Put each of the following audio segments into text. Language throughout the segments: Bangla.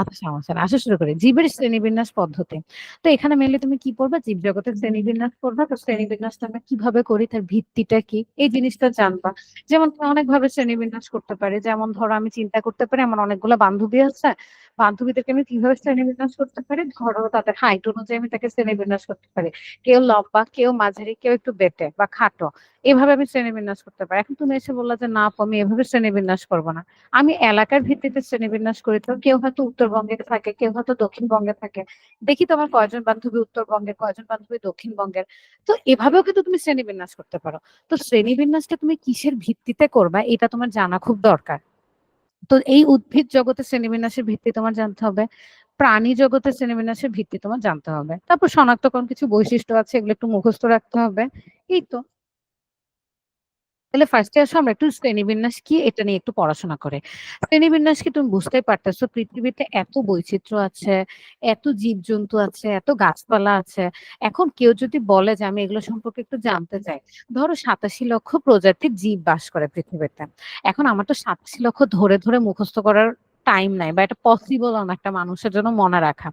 আচ্ছা সমস্যা না। আসা শুরু করি। জীবের শ্রেণীবিন্যাস পদ্ধতি। তো এখানে মেইনলি তুমি কি পড়বা? জীব জগতের শ্রেণীবিন্যাস পড়বা। তো শ্রেণীবিন্যাসটা আমরা কিভাবে করি, তার ভিত্তিটা কি? এই জিনিসটা জানবা। যেমন তুমি অনেকভাবে শ্রেণীবিন্যাস করতে পারি। যেমন ধরো আমি চিন্তা করতে পারি আমার অনেকগুলো বান্ধবী আছে। বান্ধবীদেরকে আমি কিভাবে শ্রেণীবিন্যাস করতে পারি? ধরো তাদের হাইট অনুযায়ী আমি তাকে শ্রেণীবিন্যাস করতে পারি। কেউ লম্বা, কেউ মাঝারি, কেউ একটু বেঁটে বা খাটো। এভাবে আমি শ্রেণীবিন্যাস করতে পারি। এখন তুমি এসে বললা যে, "না আপু আমি এভাবে শ্রেণীবিন্যাস করব না।" আমি এলাকার ভিত্তিতে শ্রেণীবিন্যাস করি। তো কেউ হয়তো উত্তরবঙ্গে থাকে, কেউ হয়তো দক্ষিণবঙ্গে থাকে। দেখি তোমার কয়জন বান্ধবী উত্তরবঙ্গের, কয়জন বান্ধবী দক্ষিণবঙ্গের। তো এভাবেও কিন্তু তুমি শ্রেণীবিন্যাস করতে পারো। তো শ্রেণীবিন্যাসটা তুমি কিসের ভিত্তিতে করবা এটা তোমার জানা খুব দরকার। তো এই উদ্ভিদ জগতের শ্রেণীবিন্যাসের ভিত্তি তোমার জানতে হবে। প্রাণী জগতের শ্রেণীবিন্যাসের ভিত্তি তোমার জানতে হবে। তারপর শনাক্তকরণ কিছু বৈশিষ্ট্য আছে এগুলো একটু মুখস্থ রাখতে হবে। এই তো। তাহলে ফার্স্টে আসো আমরা একটু শ্রেণীবিন্যাস কি এটা নিয়ে একটু পড়াশোনা করে। শ্রেণীবিন্যাস কি তুমি বুঝতেই পারতেছো পৃথিবীতে এত বৈচিত্র্য আছে, এত জীবজন্তু আছে, এত গাছপালা আছে। এখন কেউ যদি বলে যে আমি এগুলো সম্পর্কে একটু জানতে চাই, ধরো ৮৭ লক্ষ প্রজাতির জীব বাস করে পৃথিবীতে। এখন আমার তো ৮৭ লক্ষ ধরে ধরে মুখস্থ করার টাইম নাই বা এটা পসিবল না একটা মানুষের জন্য মনে রাখা।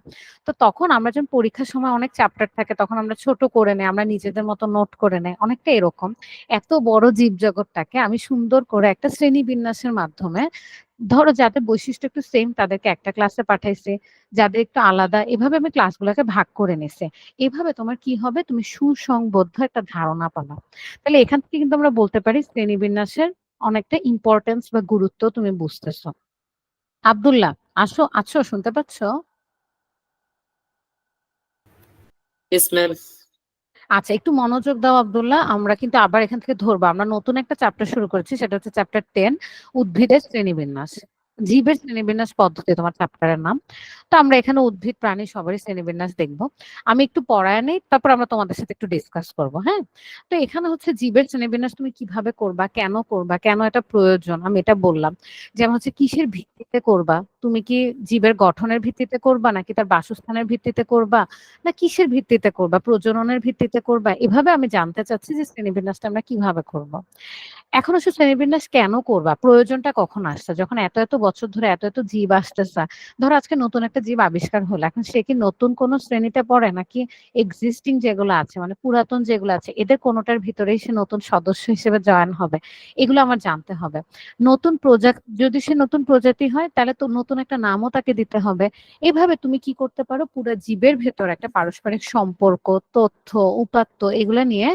তো তখন আমরা যখন পরীক্ষার সময় অনেক চ্যাপ্টার থাকে তখন আমরা ছোট করে নেই, আমরা নিজেদের মতো নোট করে নেই, অনেকটা এরকম। এত বড় জীবজগৎটাকে আমি সুন্দর করে একটা শ্রেণীবিন্যাসের মাধ্যমে ধরো যাদের বৈশিষ্ট্য একটু সেম তাদেরকে একটা ক্লাসে পাঠাইছে, যাদের একটু আলাদা এভাবে আমি ক্লাসগুলোকে ভাগ করে নিছি। এভাবে তোমার কি হবে তুমি সুসংবদ্ধ একটা ধারণা পাবা। তাহলে এখান থেকে কিন্তু আমরা বলতে পারি শ্রেণীবিন্যাসের অনেকটা ইম্পর্টেন্স বা গুরুত্ব তুমি বুঝতেছো। আব্দুল্লাহ আছো শুনতে পাচ্ছ? Yes ma'am. আচ্ছা একটু মনোযোগ দাও আব্দুল্লাহ, আমরা কিন্তু আবার এখান থেকে ধরবো। আমরা নতুন একটা চ্যাপ্টার শুরু করেছি, সেটা হচ্ছে চ্যাপ্টার 10, উদ্ভিদের শ্রেণীবিন্যাস। জীবের শ্রেণীবিন্যাস পদ্ধতি তোমার চ্যাপ্টারের নাম। তো আমরা এখানে উদ্ভিদ প্রাণী সবারই শ্রেণীবিন্যাস দেখবো। আমি একটু পড়ায় নেই, তারপর আমরা তোমাদের সাথে একটু ডিসকাস করবো, হ্যাঁ? তো এখানে হচ্ছে জীবের শ্রেণীবিন্যাস তুমি কিভাবে করবা, কেন এটা প্রয়োজন আমি এটা বললাম। যেমন হচ্ছে কিসের ভিত্তিতে করবা, তুমি কি জীবের গঠনের ভিত্তিতে করবা নাকি তার বাসস্থানের ভিত্তিতে করবা, না কিসের ভিত্তিতে করবা, প্রজননের ভিত্তিতে করবা? এভাবে আমি জানতে চাচ্ছি যে শ্রেণীবিন্যাসটা আমরা কিভাবে করব। এখন হচ্ছে শ্রেণীবিন্যাস কেন করবা, প্রয়োজনটা কখন আসছে, যখন এত এত বছর ধরে এত এত জীব আসতেছে। ধরো আজকে নতুন একটা জীব আবিষ্কার হলো, এখন সে কি নতুন কোন শ্রেণীতে পড়ে নাকি এক্সিস্টিং যেগুলো আছে মানে পুরাতন যেগুলো আছে এদের কোনোটার ভিতরেই সে নতুন সদস্য হিসেবে জয়েন হবে? এগুলো আমার জানতে হবে। নতুন প্রজাতি, যদি সে নতুন প্রজাতি হয় তাহলে তো নতুন একটা নামও তাকে দিতে হবে। এভাবে তুমি কি করতে পারো, পুরো জীবের ভেতর একটা পারস্পরিক সম্পর্ক, তথ্য, উপাত্ত এগুলো নিয়ে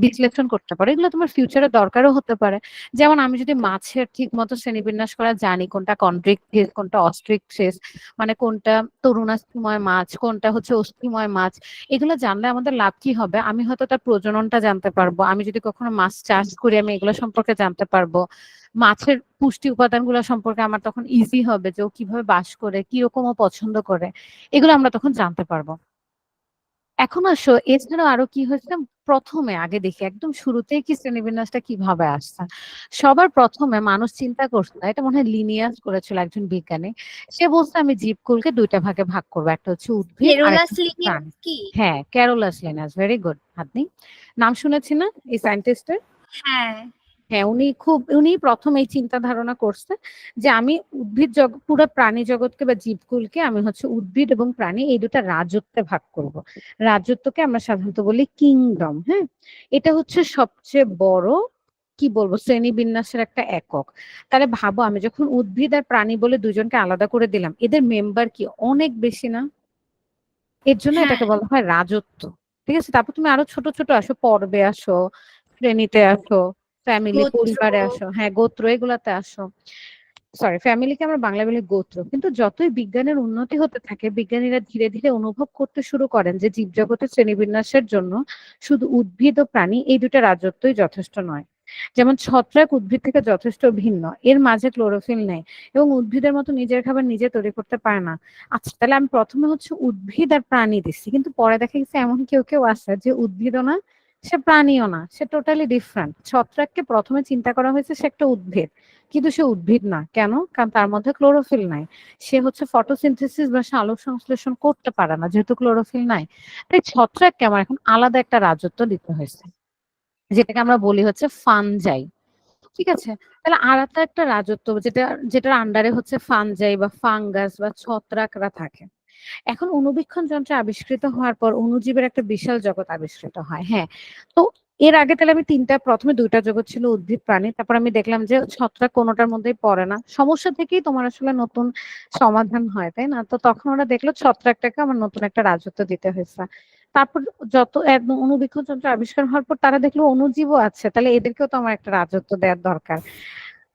বিশ্লেষণ করতে পারো। এগুলো তোমার ফিউচারে দরকারও হতে পারে। যেমন আমি যদি মাছের ঠিক মতো শ্রেণীবিন্যাস করা জানি, কোনটা কন্ড্রিক্টিস কোনটা অস্ট্রিকটিস, মানে কোনটা তরুণাস্থিময় মাছ কোনটা হচ্ছে অস্থিময় মাছ, এগুলো জানলে আমাদের লাভ কি হবে? আমি হয়তো তার প্রজননটা জানতে পারবো, আমি যদি কখনো মাছ চাষ করি আমি এগুলো সম্পর্কে জানতে পারবো। মাছের পুষ্টি উপাদানগুলো সম্পর্কে আমার তখন ইজি হবে যে ও কিভাবে বাস করে, কিরকম ও পছন্দ করে, এগুলো আমরা তখন জানতে পারবো। এখন আসো এছাড়াও আরো কি হয়েছে, প্রথমে আগে দেখি একদম শুরুতেই কি শ্রেণীবিন্যাসটা কিভাবে আসছে। সবার প্রথমে মানুষ চিন্তা করছে, এটা মনে হয় লিনিয়াস করেছিল একজন বিজ্ঞানী। সে বলছে আমি জীবকুলকে দুইটা ভাগে ভাগ করবো, একটা হচ্ছে উদ্ভিদ আর ফেরুলাস একটা হচ্ছে লিনিয়াস প্রাণী। কি? হ্যাঁ, ক্যারোলাস লিনাস, ভেরি গুড। আপনি নাম শুনেছি না এই সায়েন্টিস্টের? হ্যাঁ। হ্যাঁ, উনি প্রথম এই চিন্তা ধারণা করছে যে আমি উদ্ভিদ জগৎ পুরো প্রাণী জগৎকে বা জীবকুলকে আমি হচ্ছে উদ্ভিদ এবং প্রাণী এই দুটা রাজত্বে ভাগ করব। রাজত্বকে আমরা সাধারণত বলি কিংডম, হ্যাঁ? এটা হচ্ছে সবচেয়ে বড় কি বলবো শ্রেণীবিন্যাসের একটা একক। তাহলে ভাবো আমি যখন উদ্ভিদ আর প্রাণী বলে দুজনকে আলাদা করে দিলাম, এদের মেম্বার কি অনেক বেশি না? এর জন্য হ্যাঁ। এটাকে বলা হয় রাজত্ব। ঠিক আছে? তারপর তুমি আরো ছোট ছোট আসো, পর্বে আসো, শ্রেণীতে আসো, ফ্যামিলি গোত্র। পরিবারে আসো, হ্যাঁ গোত্র এগুলাতে আসো। সরি, ফ্যামিলিকে আমরা বাংলা বলি গোত্র। কিন্তু যতই বিজ্ঞানের উন্নতি হতে থাকে বিজ্ঞানীরা ধীরে ধীরে অনুভব করতে শুরু করেন যে জীবজগতের শ্রেণীবিন্যাসের জন্য শুধু উদ্ভিদ ও প্রাণী এই দুটো রাজত্বই যথেষ্ট নয়। যেমন ছত্রাক উদ্ভিদ থেকে যথেষ্ট ভিন্ন, এর মাঝে ক্লোরোফিল নেই এবং উদ্ভিদের মতো নিজের খাবার নিজে তৈরি করতে পারে না। আচ্ছা তাহলে আমি প্রথমে হচ্ছে উদ্ভিদ আর প্রাণী দিচ্ছি, কিন্তু পরে দেখা গেছে এমন কেউ কেউ আছে যে উদ্ভিদও না, সে প্রাণীও না, সে টোটালি ডিফারেন্ট। ছত্রাককে প্রথমে চিন্তা করা হয়েছে সে একটা উদ্ভিদ, কিন্তু সে উদ্ভিদ না। কেন? কারণ তার মধ্যে ক্লোরোফিল নাই। সে হচ্ছে ফটোসিনথেসিস বা সালোক সংশ্লেষণ করতে পারে না যেহেতু ক্লোরোফিল নাই। তাই ছত্রাককে আমার এখন আলাদা একটা রাজত্ব দিতে হয়েছে, যেটাকে আমরা বলি হচ্ছে ফানজাই। ঠিক আছে? তাহলে আলাদা একটা রাজত্ব যেটার আন্ডারে হচ্ছে ফানজাই বা ফাঙ্গাস বা ছত্রাকরা থাকে। এখন অণুবীক্ষণ যন্ত্র আবিষ্কৃত হওয়ার পর অণুজীবের একটা বিশাল জগৎ আবিষ্কৃত হয়। হ্যাঁ, তো এর আগে তাহলে আমি প্রথমে ২টা জগৎ ছিল উদ্ভিদ প্রাণী। তারপর আমি দেখলাম যে ছত্রাক কোনটার মধ্যেই পড়ে না। সমস্যা থেকেই তোমার আসলে নতুন সমাধান হয়, তাই না? তো তখন ওরা দেখলো ছত্রাকটাকে আমার নতুন একটা রাজত্ব দিতে হয়েছে। তারপর যত একদম অণুবীক্ষণ যন্ত্র আবিষ্কার হওয়ার পর তারা দেখলো অণুজীবও আছে। তাহলে এদেরকেও তো আমার একটা রাজত্ব দেওয়ার দরকার।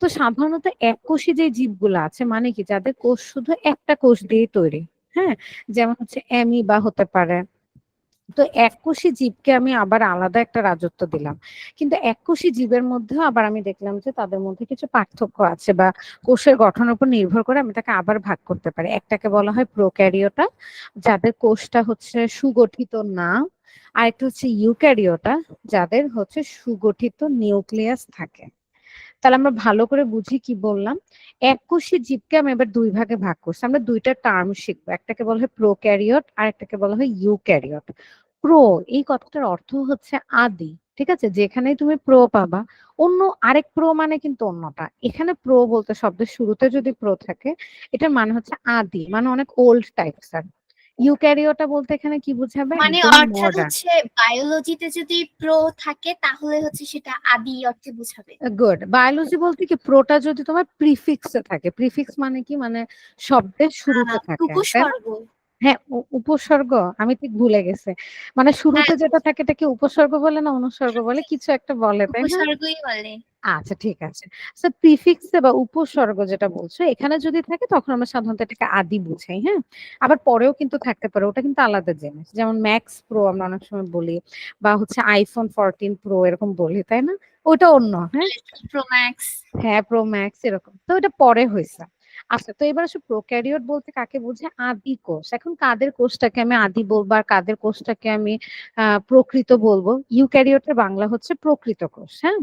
তো সাধারণত এককোষী যে জীবগুলো আছে মানে কি যাদের কোষ শুধু একটা কোষ দিয়েই তৈরি। হ্যাঁ, যেমন হচ্ছে অ্যামিবা হতে পারে। তো এককোষী জীবকে আমি আবার আলাদা একটা রাজত্ব দিলাম। কিন্তু এককোষী জীবের মধ্যেও আবার আমি দেখলাম যে তাদের মধ্যে কিছু পার্থক্য আছে বা কোষের গঠনের উপর নির্ভর করে আমি তাকে আবার ভাগ করতে পারি। একটাকে বলা হয় প্রোক্যারিওটা, যাদের কোষটা হচ্ছে সুগঠিত না। আরেকটা হচ্ছে ইউক্যারিওটা, যাদের হচ্ছে সুগঠিত নিউক্লিয়াস থাকে। তাহলে আমরা ভালো করে বুঝি কি বললাম। এককোষী জীবকে আমি এবার ২ ভাগে ভাগ করছি। আমরা ২ টা টার্ম শিখবো। একটাকে বলা হয় প্রোক্যারিওট আর একটাকে বলা হয় ইউক্যারিওট। প্রো এই কথাটার অর্থ হচ্ছে আদি। ঠিক আছে? যেখানেই তুমি প্রো পাবা, অন্য আরেক প্রো মানে কিন্তু অন্যটা। এখানে প্রো বলতে শব্দের শুরুতে যদি প্রো থাকে, এটার মানে হচ্ছে আদি, মানে অনেক ওল্ড টাইপস এর। ইউক্যারিওটা বলতে এখানে কি বুঝাবে? মানে একদম অর্থাৎ মডার্ন। হচ্ছে বায়োলজিতে যদি প্রো থাকে তাহলে হচ্ছে সেটা আদি অর্থে বোঝাবে। গুড। বায়োলজি বলতে কি প্রোটা যদি তোমার প্রিফিক্সে থাকে। প্রিফিক্স মানে কি? মানে শব্দের শুরুতে থাকে, তাই না? উপসর্গ। হ্যাঁ, উপসর্গ? আমি ঠিক ভুলে গেছি। মানে হ্যাঁ, শুরুতে যেটা থাকে এটাকে উপসর্গ বলে না অনুসর্গ বলে? কিছু একটা বলে, তাই না? উপসর্গই বলে। আচ্ছা ঠিক আছে। সো প্রিফিক্সে বা উপসর্গ যেটা বলছো এখানে যদি থাকে তখন আমরা সাধারণত এটাকে আদি বুঝাই, হ্যাঁ? আবার পরেও কিন্তু থাকতে পারে। ওটা কিন্তু আলাদা জিনিস। যেমন ম্যাক্স প্রো আমরা অনেক সময় বলি বা হচ্ছে iPhone 14 Pro এরকম বলি, তাই না? ওটা অন্য, হ্যাঁ? Pro max. হ্যাঁ, প্রো ম্যাক্স এরকম। তো এটা পরে হইছে। আচ্ছা তো এবার আসলে প্রোক্যারিওট বলতে কাকে বোঝায়? আদি কোষ। এখন কাদের কোষটাকে আমি আদি বলবো আর কাদের কোষটাকে আমি প্রকৃত বলবো? ইউক্যারিওটের বাংলা হচ্ছে প্রকৃত কোষ, হ্যাঁ?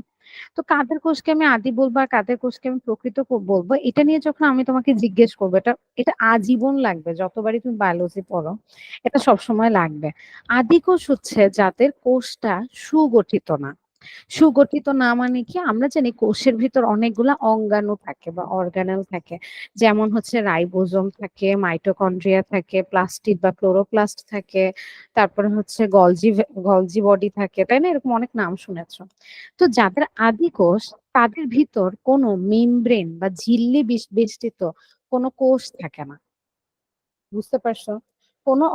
তো কাদের কোষকে আমি আদি বলবো আর কাদের কোষকে আমি প্রকৃত বলবো এটা নিয়ে যখন আমি তোমাকে জিজ্ঞেস করবো এটা এটা আজীবন লাগবে যতবারই তুমি বায়োলজি পড়ো এটা সবসময় লাগবে। আদি কোষ হচ্ছে যাদের কোষটা সুগঠিত না। সুগঠিত না মানে কি? আমরা জানি কোষের ভিতর অনেকগুলা অঙ্গাণু থাকে বা অর্গানেল থাকে। যেমন হচ্ছে রাইবোজোম থাকে, মাইটোকন্ড্রিয়া থাকে, প্লাস্টিড বা ক্লোরোপ্লাস্ট থাকে, তারপরে হচ্ছে গলজি বডি থাকে, তাই না? এরকম অনেক নাম শুনেছো। তো যাদের আদি কোষ তাদের ভিতর কোনো মেমব্রেন বা ঝিল্লি বেষ্টিত কোনো কোষ থাকে না। বুঝতে পারছো? কোনো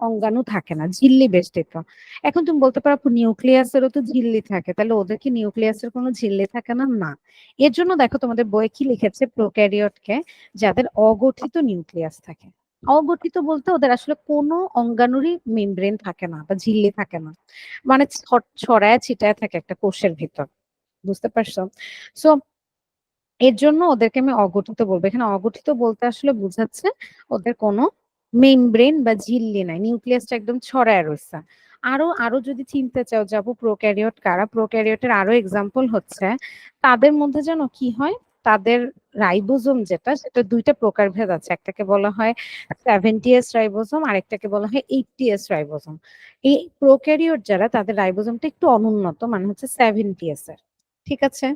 অঙ্গাণু থাকে না, ঝিল্লি বেষ্টিত। এখন তুমি বলতে পারো আপু নিউক্লিয়াসেরও তো ঝিল্লি থাকে। তাহলে ওদের কি নিউক্লিয়াসের কোনো ঝিল্লি থাকে না? না। এর জন্য দেখো তোমাদের বইয়ে কি লিখেছে প্রোক্যারিওটকে যাদের অগঠিত নিউক্লিয়াস থাকে। অগঠিত বলতে ওদের আসলে কোনো অঙ্গাণুরই মেমব্রেন থাকে না বা ঝিল্লি থাকে না। মানে ছড়ায় ছিটায় থাকে একটা কোষের ভিতর। বুঝতে পারছো? সো এর জন্য ওদেরকে আমি অগঠিত বলবো। এখানে অগঠিত বলতে আসলে বুঝাচ্ছে ওদের কোনো মেমব্রেন বা ঝিল্লি নাই। নিউক্লিয়াসটা একদম ছড়ায় রয়েছে। আরো যদি চিনতে চাও যাবো প্রোক্যারিওট কারা? প্রোক্যারিওটের আরো এক্সাম্পল হচ্ছে তাদের মধ্যে যেন কি হয়? তাদের রাইবোজোম যেটা সেটা ২ টা প্রকারভেদ আছে। একটাকে বলা হয় 70s রাইবোজোম আরেকটাকে বলা হয় 80s রাইবোজোম। এই প্রোক্যারিওট যারা তাদের রাইবোজোমটা একটু অনুন্নত মানে হচ্ছে 70s এর। ঠিক আছে?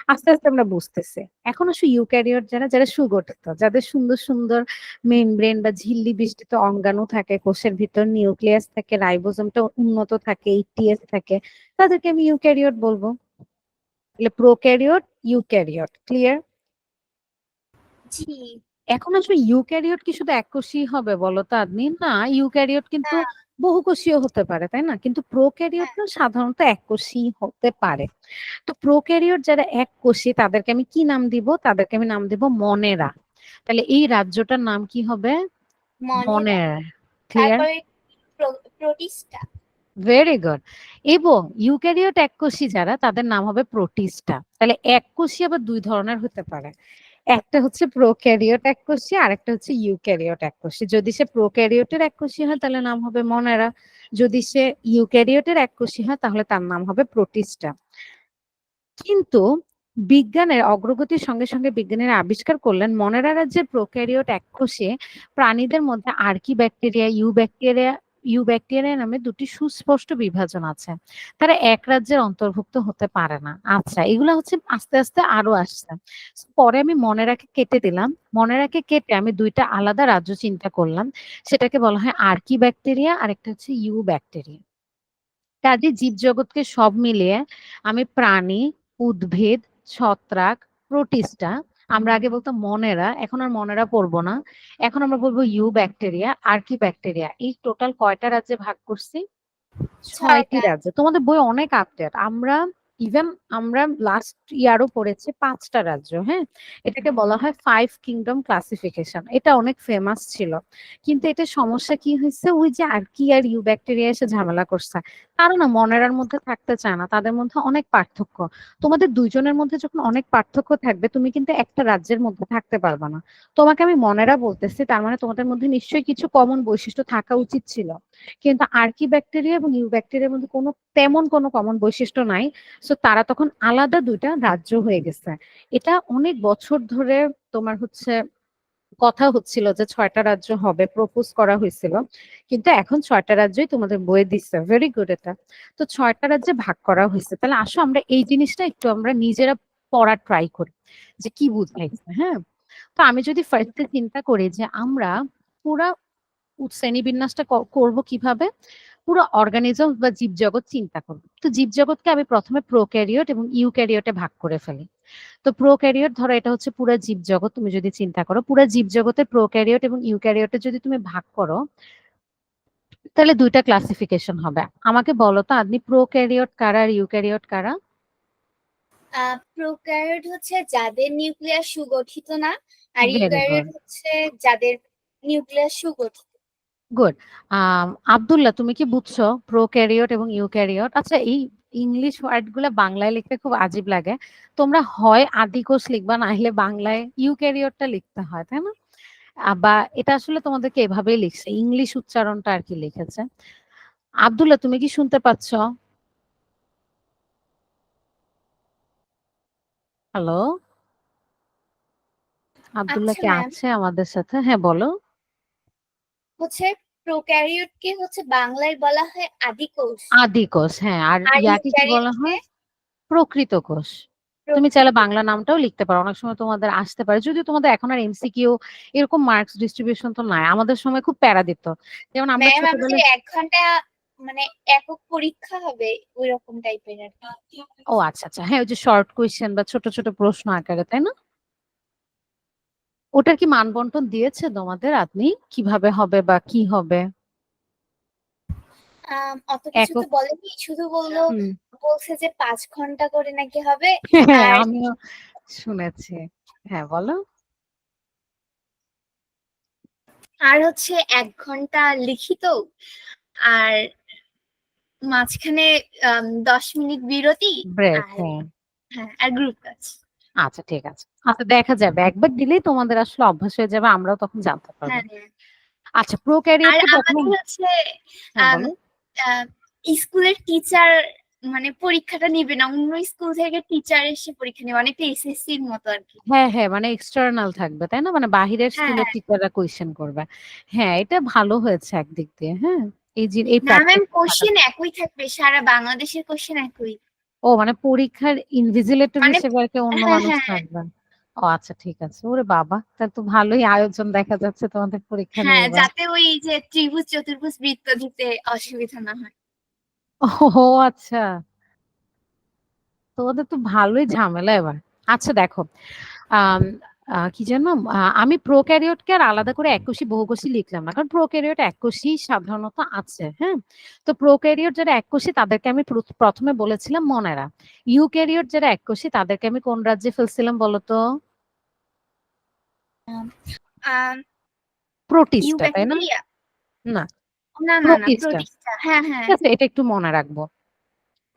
আস্তে, আস্তে আমরা বুঝতেছি। এখন আসলে ইউক্যারিওট যারা সুগঠিত, যাদের সুন্দর, সুন্দর মেমব্রেন বা ঝিল্লি বেষ্টিত অঙ্গাণু থাকে, কোষের ভিতর নিউক্লিয়াস থাকে, রাইবোজোমটা উন্নত থাকে, এইটিএস থাকে, তাদেরকে আমি ইউক্যারিওট বলবো। তাহলে প্রোক্যারিওট, ইউক্যারিওট। ক্লিয়ার? জি। এখন আসলে ইউক্যারিওট কি শুধু এককোষী হবে বলো তো আদমি? না, ইউক্যারিওট কিন্তু হ্যাঁ, বহুকোষীয় হতে পারে, তাই না? কিন্তু প্রোক্যারিওট হ্যাঁ। না সাধারণত এককোষী হতে পারে। তো প্রোক্যারিওট যারা এককোষী তাদেরকে আমি কি নাম দিব? তাদেরকে আমি নাম দিব মনেরা। তাহলে এই রাজ্যটার নাম কি হবে? মনেরা। মনেরা। ক্লিয়ার? তারপরে প্রোটিস্টা। Very good. এবং ইউক্যারিওট এককোষী যারা তাদের নাম হবে প্রোটিস্টা। তাহলে এককোষী আবার ২ ধরনের হতে পারে। একটা হচ্ছে প্রোক্যারিওট এককোষী আরেকটা হচ্ছে ইউক্যারিওট এককোষী। যদি সে প্রোক্যারিওটের এককোষী হয় তাহলে নাম হবে মনেরা। যদি সে ইউক্যারিওটের এককোষী হয় তাহলে তার নাম হবে প্রোটিস্টা। কিন্তু বিজ্ঞানের অগ্রগতির সঙ্গে সঙ্গে বিজ্ঞানীরা আবিষ্কার করলেন মনেরা রাজ্যের প্রোক্যারিওট এককোষী প্রাণীদের মধ্যে আর্কিব্যাকটেরিয়া, ইউব্যাকটেরিয়া ইউব্যাকটেরিয়া নামে দুটি সুস্পষ্ট বিভাজন আছে। তারা এক রাজ্যের অন্তর্ভুক্ত হতে পারে না। আচ্ছা, এগুলা হচ্ছে আস্তে, আস্তে আরো আসছে। পরে আমি মনেরাকে কেটে দিলাম। মনেরাকে কেটে আমি ২ টা আলাদা রাজ্য চিন্তা করলাম। সেটাকে বলা হয় আর্কিব্যাকটেরিয়া, আরেকটা হচ্ছে ইউব্যাকটেরিয়া। কাজেই জীবজগৎকে সব মিলিয়ে আমি প্রাণী, উদ্ভিদ, ছত্রাক, প্রোটিস্টা, আমরা আগে বলতাম মনেরা, এখন আর মনেরা পড়বো না। এখন আমরা বলবো ইউব্যাকটেরিয়া, আর্কিব্যাকটেরিয়া। এই টোটাল কয়টা রাজ্যে ভাগ করছি? ৬টি ৬টা। রাজ্যে। তোমাদের বই অনেক আপডেট। ইভেন আমরা লাস্ট ইয়ারও পড়েছি ৫ টা রাজ্য, হ্যাঁ? এটাকে বলা হয় 5 কিংডম ক্লাসিফিকেশন। এটা অনেক ফেমাস ছিল। কিন্তু এটার সমস্যা কি হইছে? ওই যে আর্কি আর ইউব্যাকটেরিয়া এসে ঝামেলা করছে। তারা না মনেরার মধ্যে থাকতে চায় না। তাদের মধ্যে অনেক পার্থক্য। তোমাদের ২ জনের মধ্যে যখন অনেক পার্থক্য থাকবে, তুমি কিন্তু একটা রাজ্যের মধ্যে থাকতে পারবা না। তোমাকে আমি মনেরা বলতেছি, তার মানে তোমাদের মধ্যে নিশ্চয়ই কিছু কমন বৈশিষ্ট্য থাকা উচিত ছিল। কিন্তু আর্কিব্যাকটেরিয়া এবং ইউব্যাকটেরিয়ার মধ্যে তেমন কোনো কমন বৈশিষ্ট্য নাই। সো তারা তখন আলাদা ২ টা রাজ্য হয়ে গেছে। এটা অনেক বছর ধরে তোমার হচ্ছে কথা হচ্ছিল যে ৬ টা রাজ্য হবে, প্রপোজ করা হয়েছিল। কিন্তু এখন ৬ টা রাজ্যই তোমাদের বইয়ে দিচ্ছে। ভেরি গুড এটা। তো ৬ টা রাজ্যে ভাগ করা হয়েছে। তাহলে আসো আমরা এই জিনিসটা একটু আমরা নিজেরা পড়ার ট্রাই করি যে কি বুঝাইছে, হ্যাঁ? তো আমি যদি ফার্স্ট এ চিন্তা করি যে আমরা পুরা শ্রেণীবিন্যাসটা করব কিভাবে? পুরো অর্গানিজম বা জীবজগৎ চিন্তা করব। তো জীবজগৎকে আমি প্রথমে প্রোক্যারিওট এবং ইউক্যারিওটে ভাগ করে ফেলি। তো প্রোক্যারিওট ধরো এটা হচ্ছে পুরা জীবজগৎ, তুমি যদি চিন্তা করো পুরা জীবজগতের প্রোক্যারিওট এবং ইউক্যারিওটে যদি তুমি ভাগ করো তাহলে ২ টা ক্লাসিফিকেশন হবে। আমাকে বলো তো আপনি প্রোক্যারিওট কারা আর ইউক্যারিওট কারা? প্রোক্যারিওট হচ্ছে যাদের নিউক্লিয়াস সুগঠিত না, আর ভেরি ইউক্যারিওট গুড। হচ্ছে যাদের নিউক্লিয়াস সুগঠিত। গুড। আব্দুল্লাহ, তুমি কি বুঝছো প্রোক্যারিওট এবং ইউক্যারিওট? আচ্ছা, এই ইংলিশ ওয়ার্ড গুলা বাংলায় লিখতে খুব আজীব লাগে। তোমরা হয় আদিকোষ লিখবা, না হলে বাংলায় ইউক্যারিওটটা লিখতে হয়, তাই না? বা এটা আসলে তোমাদেরকে এভাবেই লিখছে, ইংলিশ উচ্চারণটা আর কি লিখেছে। আব্দুল্লাহ, তুমি কি শুনতে পাচ্ছ? হ্যালো, আব্দুল্লাহ আচ্ছা কি ম্যাম, আছে আমাদের সাথে? হ্যাঁ, বলো। হচ্ছে প্রোক্যারিওটকে হচ্ছে বাংলায় বলা হয় আদিকোষ, আদিকোষ, হ্যাঁ। আর আর ইয়াকে কি বলা ইউক্যারিওটকে হয়? প্রকৃত কোষ। তুমি চাইলে প্রকৃত। বাংলা নামটাও লিখতে পারো। অনেক সময় তোমাদের আসতে পারে। যদিও তোমাদের এখন আর এমসিকিউ এরকম মার্কস ডিস্ট্রিবিউশন তো নাই। আমাদের সময় খুব প্যারা দিত। যেমন আমরা ম্যাম আমাদের ছোটবেলায় 1 ঘন্টা মানে একক পরীক্ষা হবে, ওই রকম টাইপের আর কি। ও আচ্ছা, আচ্ছা। হ্যাঁ, ওই যে শর্ট কোয়েশ্চেন বা ছোট, ছোট প্রশ্ন আকারে, তাই না? ওটার কি মানবন্টন দিয়েছে তোমাদের আপনি? কিভাবে হবে বা কি হবে? অত কিছু তো একক বলেনি, শুধু হুম। বলছে যে 5 ঘন্টা করে নাকি হবে। হ্যাঁ, আর আমিও শুনেছি। হ্যাঁ, বলো। আর হচ্ছে 1 ঘন্টা লিখিত, আর মাঝখানে 10 মিনিট বিরতি, ব্রেক, আর হ্যাঁ। হ্যাঁ আর গ্রুপ কাজ। আচ্ছা, ঠিক আছে। আচ্ছা, দেখা যাবে। একবার দিলেই তোমাদের আসলে অভ্যাস হয়ে যাবে। আমরাও তখন জানতে পারবো। হ্যাঁ হ্যাঁ। আচ্ছা, আর প্রোক্যারিওটকে প্রথমে আমাদের হচ্ছে হ্যাঁ, আম, বলো। আহ, স্কুলের টিচার মানে পরীক্ষাটা নিবে না, অন্য স্কুল থেকে টিচার এসে পরীক্ষা নেবে, অনেকটা এসএসসির মতো আর কি। হ্যাঁ, হ্যাঁ, মানে এক্সটার্নাল থাকবে, তাই না? মানে বাহিরের হ্যাঁ স্কুলের হ্যাঁ। টিচাররা কোয়েশ্চেন করবে। হ্যাঁ, এটা ভালো হয়েছে একদিক দিয়ে, হ্যাঁ? এই না ম্যাম, প্র্যাকটিসটা থাকা। কোশ্চেন একই থাকবে, সারা বাংলাদেশের কোশ্চেন একই। ও মানে পরীক্ষার ইনভিজিলেটর মানে হিসেবে আর কি অন্য হ্যাঁ মানুষ হ্যাঁ থাকবে। ও আচ্ছা, ঠিক আছে। ওরে বাবা! তাহলে তো ভালোই আয়োজন দেখা যাচ্ছে তোমাদের পরীক্ষা নিয়ে হ্যাঁ, এবার। যাতে ওই যে ত্রিভুজ চতুর্ভুজ বৃত্ত দিতে অসুবিধা না হয়। ও আচ্ছা। তোমাদের তো ভালোই ঝামেলা এবার। আচ্ছা, দেখো। আম কি যেন? আমি প্রোক্যারিওটকে আর আলাদা করে এককোষী বহুকোষী লিখলাম না। কারণ প্রোক্যারিওট এককোষী সাধারণত আছে, হ্যাঁ? তো প্রোক্যারিওট যারা এককোষী তাদেরকে আমি প্রথমে বলেছিলাম মনেরা। ইউক্যারিওট যারা এককোষী তাদেরকে আমি কোন রাজ্যে ফেলছিলাম বলো তো? আম, প্রোটিস্টা, তাই না? ইউব্যাকটেরিয়া। না, না না না, প্রোটিস্টা। প্রোটিস্টা, হ্যাঁ হ্যাঁ। ঠিক আছে, এটা একটু মনে রাখবো।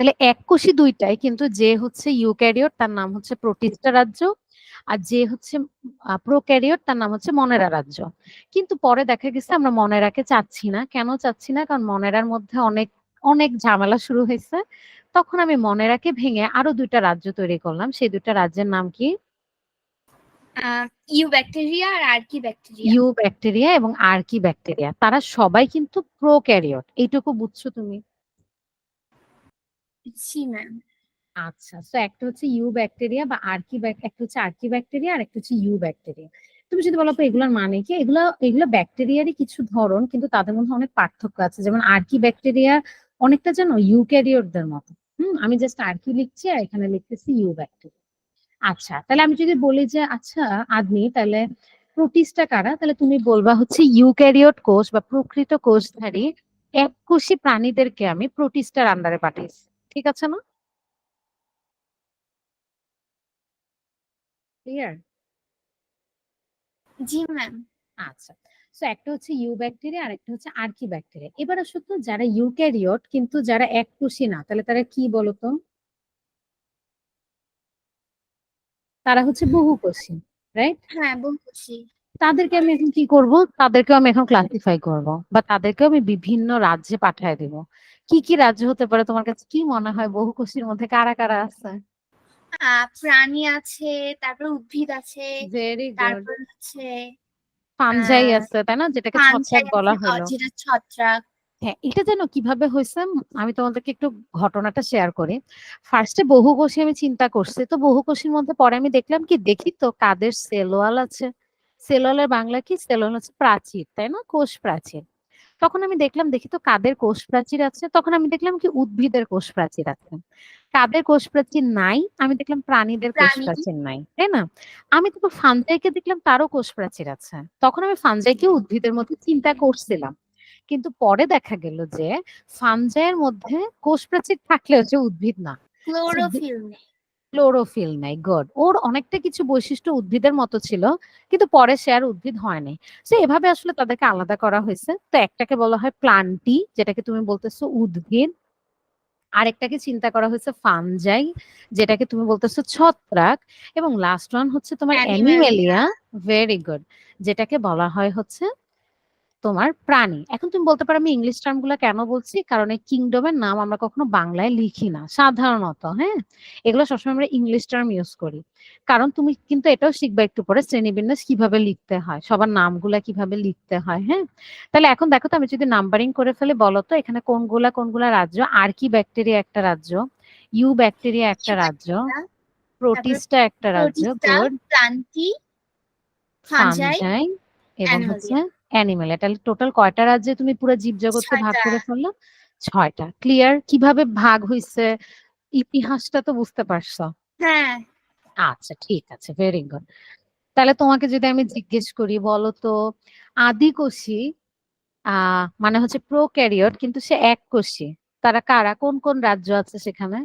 তাহলে এককোষী ২ টাই, কিন্তু যে হচ্ছে ইউক্যারিওট তার নাম হচ্ছে প্রোটিস্টা রাজ্য। আর যে হচ্ছে প্রোক্যারিওট তার নাম হচ্ছে মনেরা রাজ্য। কিন্তু পরে দেখা গেছে আমরা মনেরাকে চাচ্ছি না। কেন চাচ্ছি না? কারণ মনেরার মধ্যে অনেক, অনেক ঝামেলা শুরু হয়েছে। তখন আমি মনেরাকে ভেঙে আরো ২ টা রাজ্য তৈরি করলাম। সেই ২ টা রাজ্যের নাম কি? ইউ ব্যাকটেরিয়া আর আর্কি ব্যাকটেরিয়া। ইউ ব্যাকটেরিয়া এবং আর্কি ব্যাকটেরিয়া তারা সবাই কিন্তু প্রোক্যারিওট, এইটুকু বুঝছো তুমি? জি ম্যাম। আচ্ছা, তো একটা হচ্ছে ইউ ব্যাকটেরিয়া বা একটা হচ্ছে আর্কি ব্যাকটেরিয়া আর একটা হচ্ছে ইউ ব্যাকটেরিয়া। তুমি যদি বলো তো এগুলোর মানে কি, এগুলো এগুলো ব্যাকটেরিয়ারই কিছু ধরন, কিন্তু তাদের মধ্যে অনেক পার্থক্য আছে। যেমন আর্কি ব্যাকটেরিয়া অনেকটা জানো ইউক্যারিওটদের মতো। আমি জাস্ট আর্কি লিখছি আর এখানে লিখতেছি ইউ ব্যাকটেরিয়া। আচ্ছা, তাহলে আমি যদি বলি যে আচ্ছা আদমি, তাহলে প্রোটিস্টা কারা, তাহলে তুমি বলবা হচ্ছে ইউক্যারিওট কোষ বা প্রকৃত কোষধারী এককোষী প্রাণীদেরকে আমি প্রোটিস্টার আন্ডারে পাঠাইছি। ঠিক আছে না? ক্লিয়ার? জি ম্যাম। আচ্ছা, সো একটা হচ্ছে ইউ ব্যাকটেরিয়া আর একটা হচ্ছে আর্কি ব্যাকটেরিয়া। এবার আসো তো যারা ইউক্যারিওট কিন্তু যারা এককোষী না, তাহলে তারা কি বলতো? তারা হচ্ছে বহুকোষী, রাইট? হ্যাঁ বলছি। তাদেরকে আমি এখন কি করব? তাদেরকেও আমি এখন ক্লাসিফাই করব বা তাদেরকেও আমি বিভিন্ন রাজ্যে পাঠায় দেব। কি কি রাজ্য হতে পারে? তোমার কাছে কি মনে হয় বহুকোষীর মধ্যে কারা কারা আছে? প্রাণী আছে, তারপর উদ্ভিদ আছে, ভেরি গুড। তারপর হচ্ছে ফানজাই আহ আছে, তাই না, যেটাকে ছত্রাক ফানজাই বলা আছে, হলো। যেটা ছত্রাক। হ্যাঁ, এটা যেন কিভাবে হয়েছে আমি তোমাদেরকে একটু ঘটনাটা শেয়ার করি। ফার্স্টে বহুকোষী আমি চিন্তা করছি, তো বহুকোষীর মধ্যে পরে আমি দেখলাম কি, দেখি তো কাদের সেল ওয়াল আছে। সেল ওয়ালের বাংলা কি? সেল ওয়াল হচ্ছে প্রাচীর, তাই না, কোষ প্রাচীর। তখন আমি দেখলাম, দেখি তো কাদের কোষ প্রাচীর আছে, তখন আমি দেখলাম কি উদ্ভিদের কোষ প্রাচীর আছে। কাদের কোষ প্রাচীর নাই, আমি দেখলাম প্রাণীদের কোষ প্রাণী। প্রাচীর নাই, তাই না? আমি তো ফানজাইকে দেখলাম তারও কোষ প্রাচীর আছে, তখন আমি ফানজাইকে উদ্ভিদের মধ্যে চিন্তা করছিলাম। কিন্তু পরে দেখা গেল যে ফানজাইয়ের মধ্যে কোষ প্রাচীর থাকলেও যে উদ্ভিদ না। ক্লোরোফিল নেই। ক্লোরোফিল নাই, গড, ওর অনেকটা কিছু বৈশিষ্ট্য উদ্ভিদের মতো ছিল, কিন্তু পরে সে আর উদ্ভিদ হয় নাই। তো এভাবে আসলে তাদেরকে আলাদা করা হয়েছে। তো একটাকে বলা হয় প্লান্টি, যেটাকে তুমি বলতেছো উদ্ভিদ। আরেকটাকে চিন্তা করা হয়েছে ফানজাই, যেটাকে তুমি বলতেছো ছত্রাক। এবং লাস্ট ওয়ান হচ্ছে তোমার অ্যানিমেলিয়া। অ্যানিমেলিয়া। Very good. যেটাকে বলা হয় হচ্ছে তোমার প্রাণী। এখন তুমি বলতে পারো আমি ইংলিশ টার্ম গুলা কেন বলছি, কারণ এই কিংডমের নাম আমরা কখনো বাংলায় লিখি না সাধারণত। হ্যাঁ, এগুলো সবসময় আমরা ইংলিশ টার্ম ইউজ করি। কারণ তুমি কিন্তু এটাও শিখবে একটু পরে শ্রেণীবিন্যাস কিভাবে লিখতে হয়, সবার নামগুলা কিভাবে লিখতে হয়। হ্যাঁ, তাহলে এখন দেখো তো আমি যদি নাম্বারিং করে ফেলে, বলো তো এখানে কোনগুলা কোনগুলা রাজ্য? আর্কি ব্যাকটেরিয়া একটা রাজ্য, ইউ ব্যাকটেরিয়া একটা রাজ্য, ইউব্যাকটেরিয়া, তারপর প্রোটিস্টা একটা রাজ্য, Protista, good, plenty, fungi, fungi এবং হচ্ছে অ্যানিমেলিয়া। অ্যানিমেল। তাহলে টোটাল কয়টা রাজ্যে তুমি পুরো জীবজগৎকে ভাগ 6টা। করে ফেললো? 6টা। ক্লিয়ার? কিভাবে ভাগ হইছে ইতিহাসটা তো বুঝতে পারছো? হ্যাঁ। আচ্ছা, ঠিক আছে, ভেরি গুড। তাহলে তোমাকে যদি আমি জিজ্ঞেস করি, বলো তো আদিকোষী মানে হচ্ছে প্রোক্যারিওট কিন্তু সে এককোষী, তারা কারা? কোন কোন রাজ্য আছে সেখানে?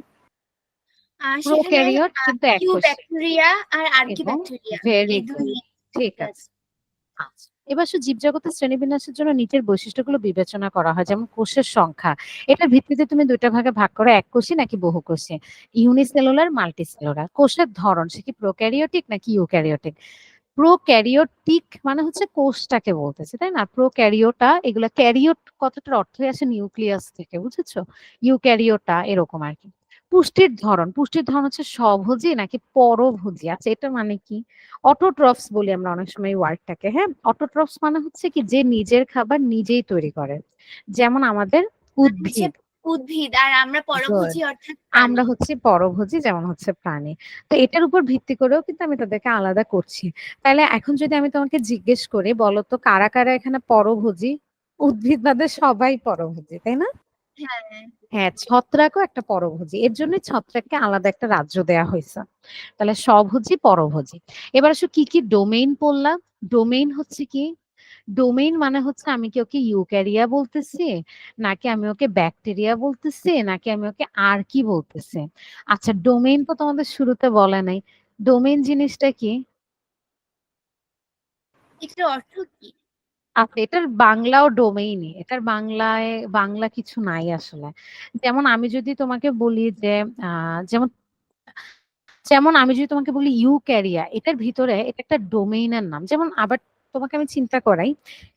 সেখানে প্রোক্যারিওট কিন্তু ইউ এককোষী ব্যাকটেরিয়া আর আর্কি এবং ব্যাকটেরিয়া, ভেরি এই গুড, দুই ঠিক আছে। আছে। আচ্ছা, এবার জীবজগতের শ্রেণীবিন্যাসের জন্য নিচের বৈশিষ্ট্যগুলো বিবেচনা করা হয়, যেমন কোষের সংখ্যা। এটার ভিত্তিতে তুমি দুইটা ভাগে ভাগ করো, এককোষী নাকি বহুকোষী। Unicellular, multicellular. কোষের ধরন, সে কি প্রোক্যারিওটিক নাকি ইউক্যারিওটিক? প্রোক্যারিওটিক মানে হচ্ছে কোষটাকে বলতেছে, তাই না? প্রোক্যারিওটা, এগুলা ক্যারিওট কথাটার অর্থই আসে নিউক্লিয়াস থেকে, বুঝেছো? ইউক্যারিওটা এরকম আর কি। পুষ্টির ধরন হচ্ছে স্বভোজী নাকি পরভোজী? আচ্ছা, এটা মানে কি? অটোট্রফস বলি আমরা অনেক সময় এই ওয়ার্ডটাকে। হ্যাঁ, অটোট্রফস মানে হচ্ছে কি, যে নিজের খাবার নিজেই তৈরি করে, যেমন আমাদের মানে হচ্ছে উদ্ভিদ। উদ্ভিদ, আর আমরা গুড। পরভোজী অর্থাৎ আমরা প্রাণী। হচ্ছে পরভোজী, যেমন হচ্ছে প্রাণী। তো এটার উপর ভিত্তি করেও কিন্তু আমি তাদেরকে আলাদা করছি। তাহলে এখন যদি আমি তোমাকে জিজ্ঞেস করি, বলো তো কারা কারা এখানে পরভোজী? উদ্ভিদ বাদে সবাই পরভোজী, তাই না? হ্যাঁ। হ্যাঁ, ছত্রাকও একটা পরভোজী, এর জন্য ছত্রাককে আলাদা একটা রাজ্য দেয়া হয়েছে। তাহলে স্বভোজী, পরভোজী। এবার আসো কি কি ডোমেইন পড়লাম। ডোমেইন হচ্ছে কি? ডোমেইন মানে হচ্ছে আমি কি ওকে ইউক্যারিয়া বলতেছি, নাকি আমি ওকে ব্যাকটেরিয়া বলতেছি, নাকি আমি ওকে আর কি বলতেছি? আচ্ছা, ডোমেইন তো তোমাদের শুরুতে বলে নাই। ডোমেইন জিনিসটা কি? এটার অর্থ কি? আচ্ছা, এটার বাংলাও ডোমেইনই, এটার বাংলায় বাংলা কিছু নাই আসলে। যেমন আমি যদি তোমাকে বলি যে যেমন যেমন আমি যদি তোমাকে বলি ইউক্যারিয়া, এটার ভিতরে এটা একটা ডোমেইনের নাম। যেমন আবার তোমাকে আমি চিন্তা করাই,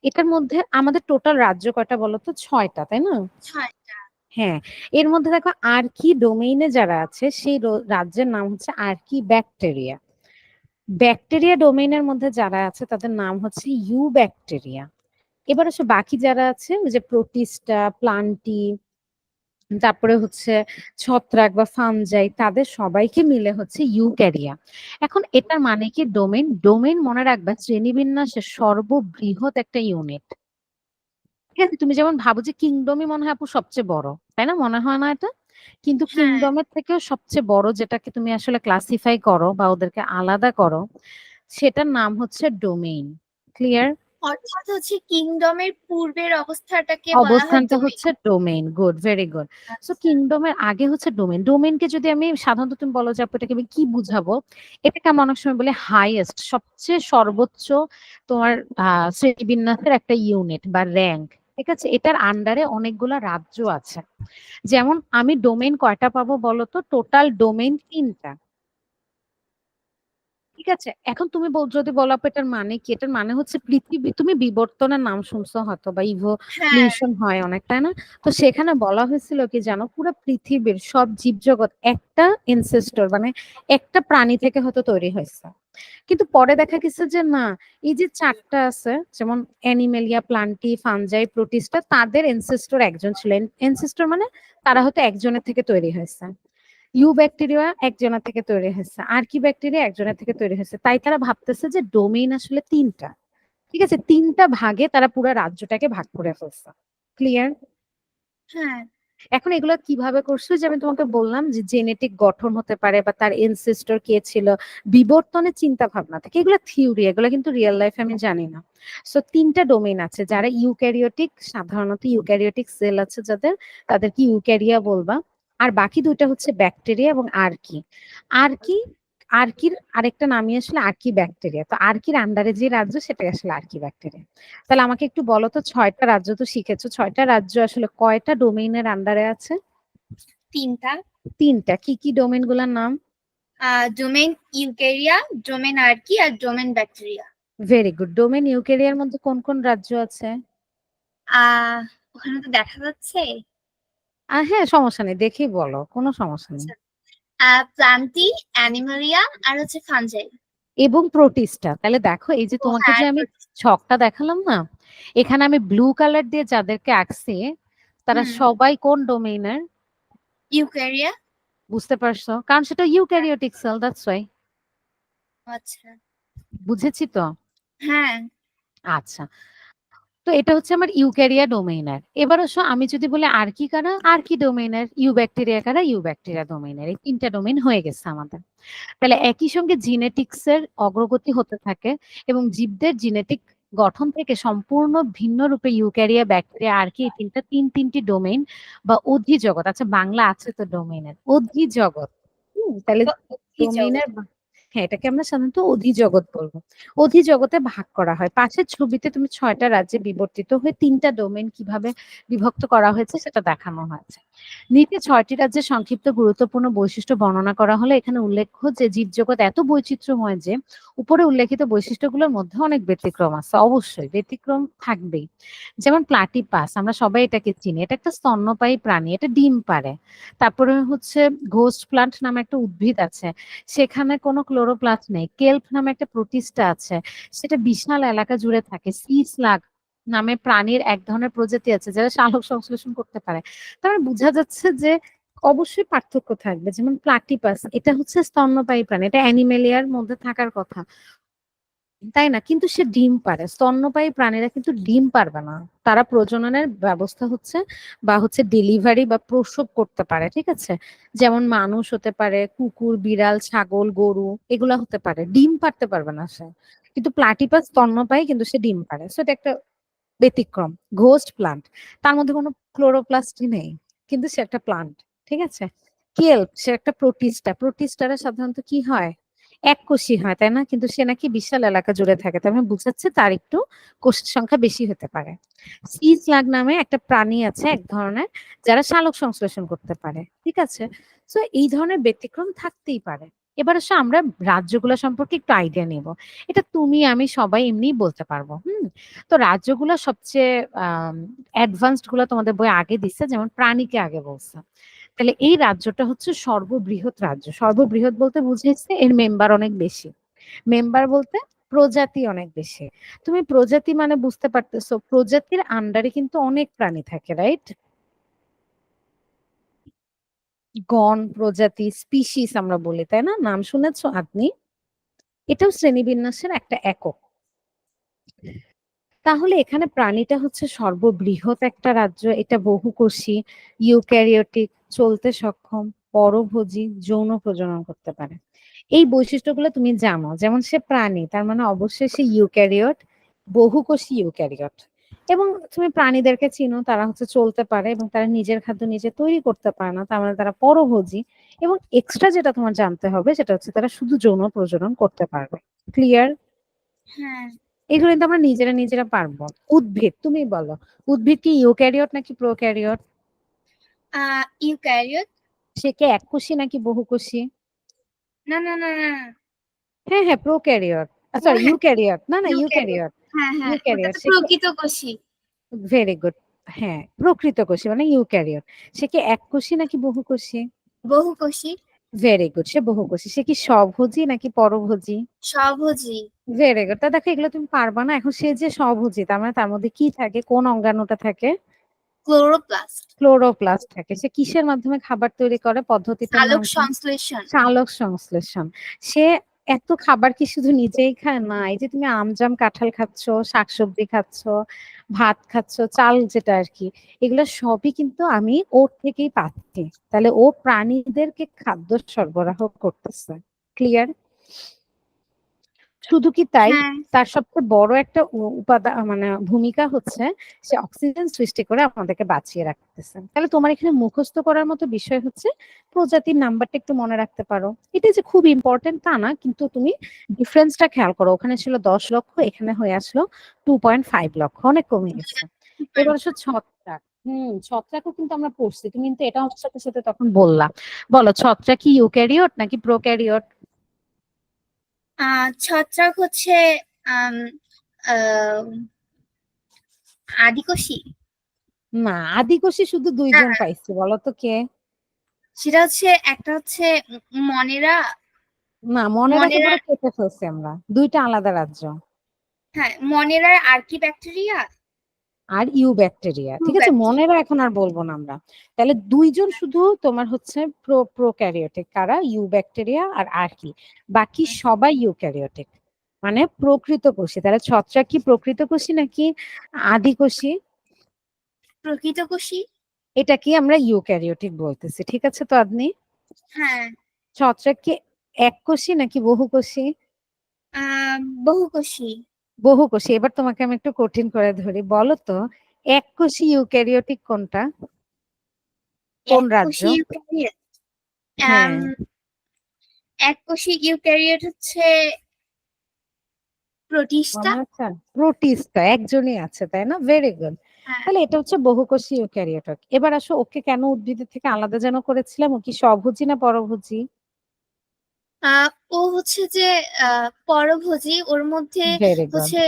এটার মধ্যে আমাদের টোটাল রাজ্য কয়টা বলো তো? 6টা, তাই না? 6টা। হ্যাঁ, এর মধ্যে দেখো আর্কি ডোমেইনে যারা আছে সেই রাজ্যের নাম হচ্ছে আর্কি ব্যাকটেরিয়া। ব্যাকটেরিয়া ডোমেইনের মধ্যে যারা আছে তাদের নাম হচ্ছে ইউ ব্যাকটেরিয়া। এবার আসলে বাকি যারা আছে ওই যে প্রোটিস্টা, প্লান্টি, তারপরে হচ্ছে ছত্রাক বা ফানজাই, তাদের সবাইকে মিলে হচ্ছে ইউক্যারিয়া। এখন এটার মানে কি ডোমেইন? ডোমেইন মনে রাখবা শ্রেণীবিন্যাসের সর্ববৃহৎ একটা ইউনিট। ঠিক আছে, তুমি যেমন ভাবো যে কিংডমই মনে হয় আপু সবচেয়ে বড়, তাই না? মনে হয় না এটা? কিন্তু হ্যাঁ, কিংডমের থেকেও সবচেয়ে বড় যেটাকে তুমি আসলে ক্লাসিফাই করো বা ওদেরকে আলাদা করো, সেটার নাম হচ্ছে ডোমেইন। ক্লিয়ার? অর্থাৎ হচ্ছে কিংডমের পূর্বের অবস্থাটাকে বলা হয় অবস্থানটা ডোমেইন। হচ্ছে domain. Good, very good. So আচ্ছা। কিংডমের আগে হচ্ছে ডোমেইন। ডোমেইনকে যদি আমি সাধারণত তুমি বলো যে আপু এটাকে আমি কি বুঝাবো, এটাকে আমরা অনেক সময় বলি হাইয়েস্ট, সবচেয়ে সর্বোচ্চ তোমার শ্রেণীবিন্যাসের একটা ইউনিট বা র্যাঙ্ক। ঠিক আছে, এটার আন্ডারে অনেকগুলা রাজ্য আছে। যেমন আমি ডোমেইন কয়টা পাবো বলো তো? টোটাল ডোমেইন ৩টা। ঠিক আছে, এখন তুমি যদি বলো আপু এটার মানে কি, এটার মানে হচ্ছে পৃথিবী, তুমি বিবর্তনের নাম শুনছো হয়তো বা হ্যাঁ, ইভোলিউশন হয় অনেক, তাই না? তো সেখানে বলা হয়েছিল কি জানো, পুরো পৃথিবীর সব জীবজগৎ একটা এনসেস্টর মানে একটা প্রাণী থেকে হয়তো তৈরি হয়েছে। কিন্তু পরে দেখা গেছে যে না, এই যে 4টা আছে যেমন অ্যানিমেলিয়া, প্লান্টি, ফানজাই, প্রোটিস্টা, তাদের এনসেস্টর একজন ছিলেন। এনসেস্টর মানে তারা হয়তো একজনের থেকে তৈরি হয়েছে। ইউ ব্যাকটেরিয়া একজনের থেকে তৈরি হয়েছে, আর কি ব্যাকটেরিয়া একজনের থেকে তৈরি হয়েছে। তাই তারা ভাবতেছে যে ডোমেইন আসলে 3টা। ঠিক আছে, 3টা ভাগে তারা পুরো রাজ্যটাকে ভাগ করে ফেলছে। ক্লিয়ার? হ্যাঁ, এখন এগুলো কিভাবে করছে, যে আমি তোমাকে বললাম যে জেনেটিক গঠন হতে পারে বা তার এনসেস্টর কে ছিল, বিবর্তনের চিন্তা ভাবনা থেকে, এগুলো থিওরি, এগুলো কিন্তু রিয়েল লাইফে আমি জানি না। সো 3টা ডোমেইন আছে যারা ইউক্যারিওটিক, সাধারণত ইউক্যারিওটিক সেল আছে যাদের, তাদেরকে ইউক্যারিয়া বলবা। আর বাকি 2টা হচ্ছে ব্যাকটেরিয়া এবং আর্কি। আর্কি, আর্কির আরেকটা নামই আসলে আর্কি ব্যাকটেরিয়া। তো আর্কির আন্ডারে যে রাজ্য সেটা আসলে আর্কি ব্যাকটেরিয়া। তাহলে আমাকে একটু বলো তো, 6টা রাজ্য তো শিখেছো, 6টা রাজ্য আসলে কয়টা ডোমেইনের আন্ডারে আছে? 3টা। 3টা। কি কি ডোমেইন গুলার নাম? ডোমেইন ইউক্যারিয়া, ডোমেইন আর্কি আর domain bacteria. Very good. Domain ইউক্যারিয়ার মধ্যে কোন কোন রাজ্য আছে? ওখানে তো দেখা যাচ্ছে। হ্যাঁ, সমস্যা নেই, দেখেই বলো, কোনো সমস্যা নেই। আচ্ছা, প্লান্টি, অ্যানিমালিয়া আর হচ্ছে ফানজাই। এবং প্রোটিস্টা। তাহলে দেখো এই যে ও তোমাকে হ্যাঁ, যে আমি ছকটা দেখালাম না, এখানে আমি ব্লু কালার দিয়ে যাদেরকে আঁকছি, তারা হুম, সবাই কোন ডোমেইনের? ইউক্যারিয়া। বুঝতে পারছো? কারণ সেটা ইউক্যারিওটিক সেল, দ্যাটস ওয়াই। আচ্ছা। বুঝেছি তো? হ্যাঁ, আচ্ছা, তো এটা হচ্ছে আমার ইউক্যারিয়া ডোমেইনার। এবার আসো আমি যদি বলি আর কি কারা, আর কি ডোমেইনার, ইউ ব্যাকটেরিয়া কারা, ইউ ব্যাকটেরিয়া ডোমেইনার। এই 3টা ডোমেইন হয়ে গেছে আমাদের। তাহলে একই সঙ্গে জিনেটিক্স এর অগ্রগতি হতে থাকে এবং জীবদের জিনেটিক গঠন থেকে সম্পূর্ণ ভিন্ন রূপে ইউক্যারিয়া, ব্যাকটেরিয়া, আর কি, এই তিনটি ডোমেইন বা উদ্ভিদ জগৎ, আচ্ছা বাংলা আছে তো ডোমেইনের, উদ্ভিদ জগৎ। তাহলে কি জগৎ। ডোমেইনের, হ্যাঁ এটাকে আমরা সাধারণত অধিজগৎ বলবো। অধিজগতে ভাগ করা হয়। পাশের ছবিতে তুমি 6টা রাজ্যে বিবর্তিত হয়ে 3টা ডোমেইন কিভাবে বিভক্ত করা হয়েছে সেটা দেখানো হয়েছে। নিচে 6টি রাজ্যের সংক্ষিপ্ত গুরুত্বপূর্ণ বৈশিষ্ট্য বর্ণনা করা হলে এখানে উল্লেখ্য যে জীবজগৎ এত বৈচিত্র্যময় যে উপরে উল্লেখিত বৈশিষ্ট্যগুলোর মধ্যে অনেক ব্যতিক্রম আছে। অবশ্যই ব্যতিক্রম থাকবেই। যেমন প্লাটিপাস, আমরা সবাই এটাকে চিনি, এটা একটা স্তন্যপায়ী প্রাণী, এটা ডিম পাড়ে। তারপরে হচ্ছে ঘোস্ট প্লান্ট নামে একটা উদ্ভিদ আছে, সেখানে কোনো ক্লোরোপ্লাস্ট নেই। কেল্প নামে একটা প্রোটিস্টা আছে, সেটা বিশাল এলাকা জুড়ে থাকে। সি স্লাগ নামে প্রাণীর এক ধরনের প্রজাতি আছে যারা সালোক সংশ্লেষণ করতে পারে। তার মানে বোঝা যাচ্ছে যে অবশ্যই পার্থক্য থাকবে। যেমন প্লাটিপাস, এটা হচ্ছে স্তন্যপায়ী প্রাণী, এটা অ্যানিমেলিয়ার মধ্যে থাকার কথা, তাই না? কিন্তু সে ডিম পারে। স্তন্যপায়ী প্রাণীরা কিন্তু ডিম পারবে না। তারা প্রজননের ব্যবস্থা হচ্ছে বা হচ্ছে ডেলিভারি বা প্রসব করতে পারে, ঠিক আছে? যেমন মানুষ হতে পারে, কুকুর, বিড়াল, ছাগল, গরু, এগুলা হতে পারে। ডিম পারতে পারবে না সে। কিন্তু প্লাটিপাস স্তন্যপায়ী, কিন্তু সে ডিম পারে। সো এটা একটা ব্যতিক্রম। ঘোস্ট প্লান্ট, তার মধ্যে কোনো ক্লোরোপ্লাস্টই নেই, কিন্তু সে একটা প্লান্ট। ঠিক আছে? কেল্প, সে একটা প্রোটিস্টা। প্রোটিস্টারা সাধারণত কি হয়? এককোষী হয়, তাই না? কিন্তু সে নাকি বিশাল এলাকা জুড়ে থাকে, তার মানে বুঝাচ্ছে তার একটু কোষের সংখ্যা বেশি হতে পারে। সি স্লাগ নামে একটা প্রাণী আছে এক ধরনের, যারা সালোক সংশ্লেষণ করতে পারে। ঠিক আছে? সো এই ধরনের ব্যতিক্রম থাকতেই পারে। এবার আসলে আমরা রাজ্যগুলো সম্পর্কে একটু আইডিয়া নিব। এটা তুমি আমি সবাই এমনিই বলতে পারবো। তো রাজ্যগুলো সবচেয়ে অ্যাডভান্সড গুলো তোমাদের বই আগে দিচ্ছে, যেমন প্রাণীকে আগে বলছে। তাহলে এই রাজ্যটা হচ্ছে সর্ববৃহৎ রাজ্য। সর্ববৃহৎ বলতে বুঝেছে এর মেম্বার অনেক বেশি। মেম্বার বলতে প্রজাতি অনেক বেশি। তুমি প্রজাতি মানে বুঝতে পারতেছো, প্রজাতির আন্ডারে কিন্তু অনেক প্রাণী থাকে, রাইট? গণ, প্রজাতি, স্পিসিস আমরা বলি, তাই না? নাম শুনেছো আপনি? এটাও শ্রেণীবিন্যাসের একটা একক। তাহলে এখানে প্রাণীটা হচ্ছে সর্ববৃহৎ একটা রাজ্য, এটা বহুকোষী, ইউক্যারিওটিক, চলতে সক্ষম, পরভোজী, যৌন প্রজনন করতে পারে। এই বৈশিষ্ট্যগুলো তুমি জানো, যেমন সে প্রাণী, তার মানে অবশ্যই সে ইউক্যারিওট, বহুকোষী ইউক্যারিওট। এবং তুমি প্রাণীদেরকে চিনো, তারা হচ্ছে চলতে পারে এবং তারা নিজের খাদ্য নিজে তৈরি করতে পারে না, তার মানে তারা পরভোজী। এবং এক্সট্রা যেটা তোমার জানতে হবে সেটা হচ্ছে তারা শুধু যৌন প্রজনন করতে পারবে। ক্লিয়ার? হ্যাঁ। এগুলো কিন্তু আমরা নিজেরা নিজেরা পারবো। উদ্ভিদ, তুমি বলো, উদ্ভিদ কি ইউক্যারিওট নাকি প্রোক্যারিওট? ইউক্যারিওট। সে কি এককোষী নাকি বহুকোষী? না না না না। হ্যাঁ হ্যাঁ, প্রোক্যারিওট, ও সরি হ্যাঁ, ইউক্যারিওট, না না ইউক্যারিওট। ইউক্যারিওট। হ্যাঁ হ্যাঁ, ওটা ইউক্যারিওট তো সে কি, প্রকৃতকোষী। Very good. হ্যাঁ, প্রকৃতকোষী মানে ইউক্যারিওট। সে কি এককোষী নাকি বহুকোষী? বহুকোষী। ভেরি গুড, সে বহুকোষী। সে কি স্বভোজী নাকি পরভোজী? স্বভোজী। Very good. তা দেখো, এগুলো তুমি পারবা না। এখন সে যে স্বভোজী, তার মানে তার মধ্যে কি থাকে, কোন অঙ্গাণুটা থাকে? ক্লোরোপ্লাস্ট। ক্লোরোপ্লাস্ট থাকে। সে কিসের মাধ্যমে খাবার তৈরি করে, পদ্ধতিটার নাম সালোক কি? সংশ্লেষণ। সালোক সংশ্লেষণ। সে এত খাবার কি শুধু নিজেই খায়? না, এই যে তুমি আমজাম কাঁঠাল খাচ্ছ, শাকসবজি খাচ্ছ, ভাত খাচ্ছ, চাল যেটা আর কি, এগুলো সবই কিন্তু আমি ওর থেকেই পাচ্ছি। তাহলে ও প্রাণীদেরকে খাদ্য সরবরাহ করতেছে। ক্লিয়ার? শুধু কি তাই, হ্যাঁ। তার সবচেয়ে বড় একটা উপাদান মানে ভূমিকা হচ্ছে সে অক্সিজেন সৃষ্টি করে আমাদেরকে বাঁচিয়ে রাখতেছে। তাহলে তোমার এখানে মুখস্থ করার মতো বিষয় হচ্ছে প্রজাতির নাম্বারটা একটু মনে রাখতে পারো। এটা যে খুব ইম্পর্টেন্ট তা না, কিন্তু তুমি ডিফারেন্সটা খেয়াল করো। ওখানে ছিল 10 লক্ষ, এখানে হয়ে আসলো 2.5 লক্ষ, অনেক কমে গেছে। এবার হচ্ছে ছত্রাক। ছত্রাকও কিন্তু আমরা পড়ছি, তুমি কিন্তু এটা আমার সাথে সাথে তখন বললা। বলো, ছত্রাক কি ইউক্যারিওট নাকি প্রোক্যারিওট? ছত্রাক হচ্ছে আম, আহ, আদিকোষী। না, আদিকোষী শুধু না দুইজন না, পাইছি, বলো তো কে? সেটা হচ্ছে একটা হচ্ছে মনেরা। না, মনেরাকে মনেরা। পুরো কেটে ফেলছি আমরা, দুইটা আলাদা রাজ্য। হ্যাঁ, মনেরার আর কি ব্যাকটেরিয়া। আর ইউ ব্যাকটেরিয়া, ঠিক আছে, ব্যাকটেরিয়া। মনেরা এখন আর বলবো না আমরা। তাহলে দুইজন শুধু তোমার হচ্ছে প্রোক্যারিওটিক, কারা? ইউ ব্যাকটেরিয়া আর আর কি, বাকি সবাই ইউক্যারিওটিক মানে প্রকৃতকোষী। তাহলে ছত্রাক কি প্রকৃতকোষী নাকি আদিকোষী? প্রকৃতকোষী। এটা কি আমরা ইউক্যারিওটিক বলতেছি, ঠিক আছে তো আপনি? হ্যাঁ। ছত্রাক কি এককোষী নাকি বহুকোষী? বহুকোষী। বহুকোষী। এবার তোমাকে আমি একটু কঠিন করে ধরি, বলো তো এককোষী ইউক্যারিওটিক কোনটা, কোন রাজ্য? এককোষী ইউক্যারিওট। হ্যাঁ, এককোষী ইউক্যারিওট হচ্ছে প্রোটিস্টা। মনে হচ্ছে প্রোটিস্টা, একজনই আছে তাই না? Very good. হ্যাঁ। তাহলে এটা হচ্ছে বহুকোষী ইউক্যারিওট। এবার আসো, ওকে কেন উদ্ভিদের থেকে আলাদা যেন করেছিলাম? ও কি স্বভোজী না পরভোজী? ও হচ্ছে যে পরভোজী, ওর মধ্যে ভেরি গুড। হচ্ছে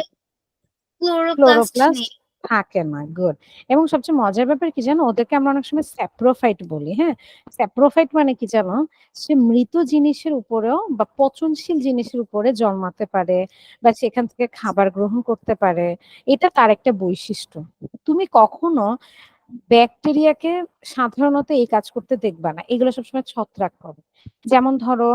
ক্লোরোপ্লাস্ট ক্লোরোপ্লাস্ট নেই। থাকে না, গুড। এবং সবচেয়ে মজার ব্যাপার কি জানো, ওদেরকে আমরা অনেক সময় স্যাপ্রোফাইট বলি। হ্যাঁ, স্যাপ্রোফাইট মানে কি জানো? সে মৃত জিনিসের উপরেও বা পচনশীল জিনিসের উপরে জন্মাতে পারে বা সেখান থেকে খাবার গ্রহণ করতে পারে। এটা তার একটা বৈশিষ্ট্য। তুমি কখনো ব্যাকটেরিয়াকে সাধারণত এই কাজ করতে দেখবা না, এগুলো সবসময় ছত্রাক করে। যেমন ধরো,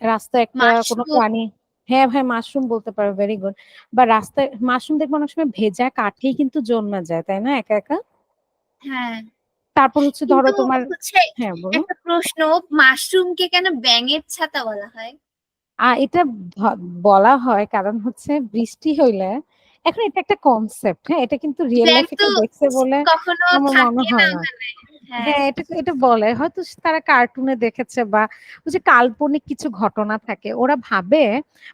রাস্তায় একটা কোনো মাশরুম। প্রাণী, হ্যাঁ ভাই মাশরুম বলতে পারো, ভেরি গুড। বা রাস্তায় মাশরুম দেখবো অনেক সময় ভেজা কাঠেই কিন্তু জন্মা যায়, তাই না, একা একা? হ্যাঁ, তারপর হচ্ছে ধরো কিন্তু তোমার, হচ্ছে হ্যাঁ বলো। একটা প্রশ্ন, মাশরুমকে কেন ব্যাঙের ছাতা বলা হয়? এটা বলা হয় কারণ হচ্ছে বৃষ্টি হইলে, এখন এটা একটা কনসেপ্ট, হ্যাঁ, এটা কিন্তু রিয়েল ব্যাঙ লাইফে তো কেউ দেখছে বলে কখনো আমার মনে থাকে না হয় না। ওখানে। হ্যাঁ। হ্যাঁ, এটা এটা বলে হয়তো তারা কার্টুনে দেখেছে, বা ওই যে কাল্পনিক কিছু ঘটনা থাকে, ওরা ভাবে,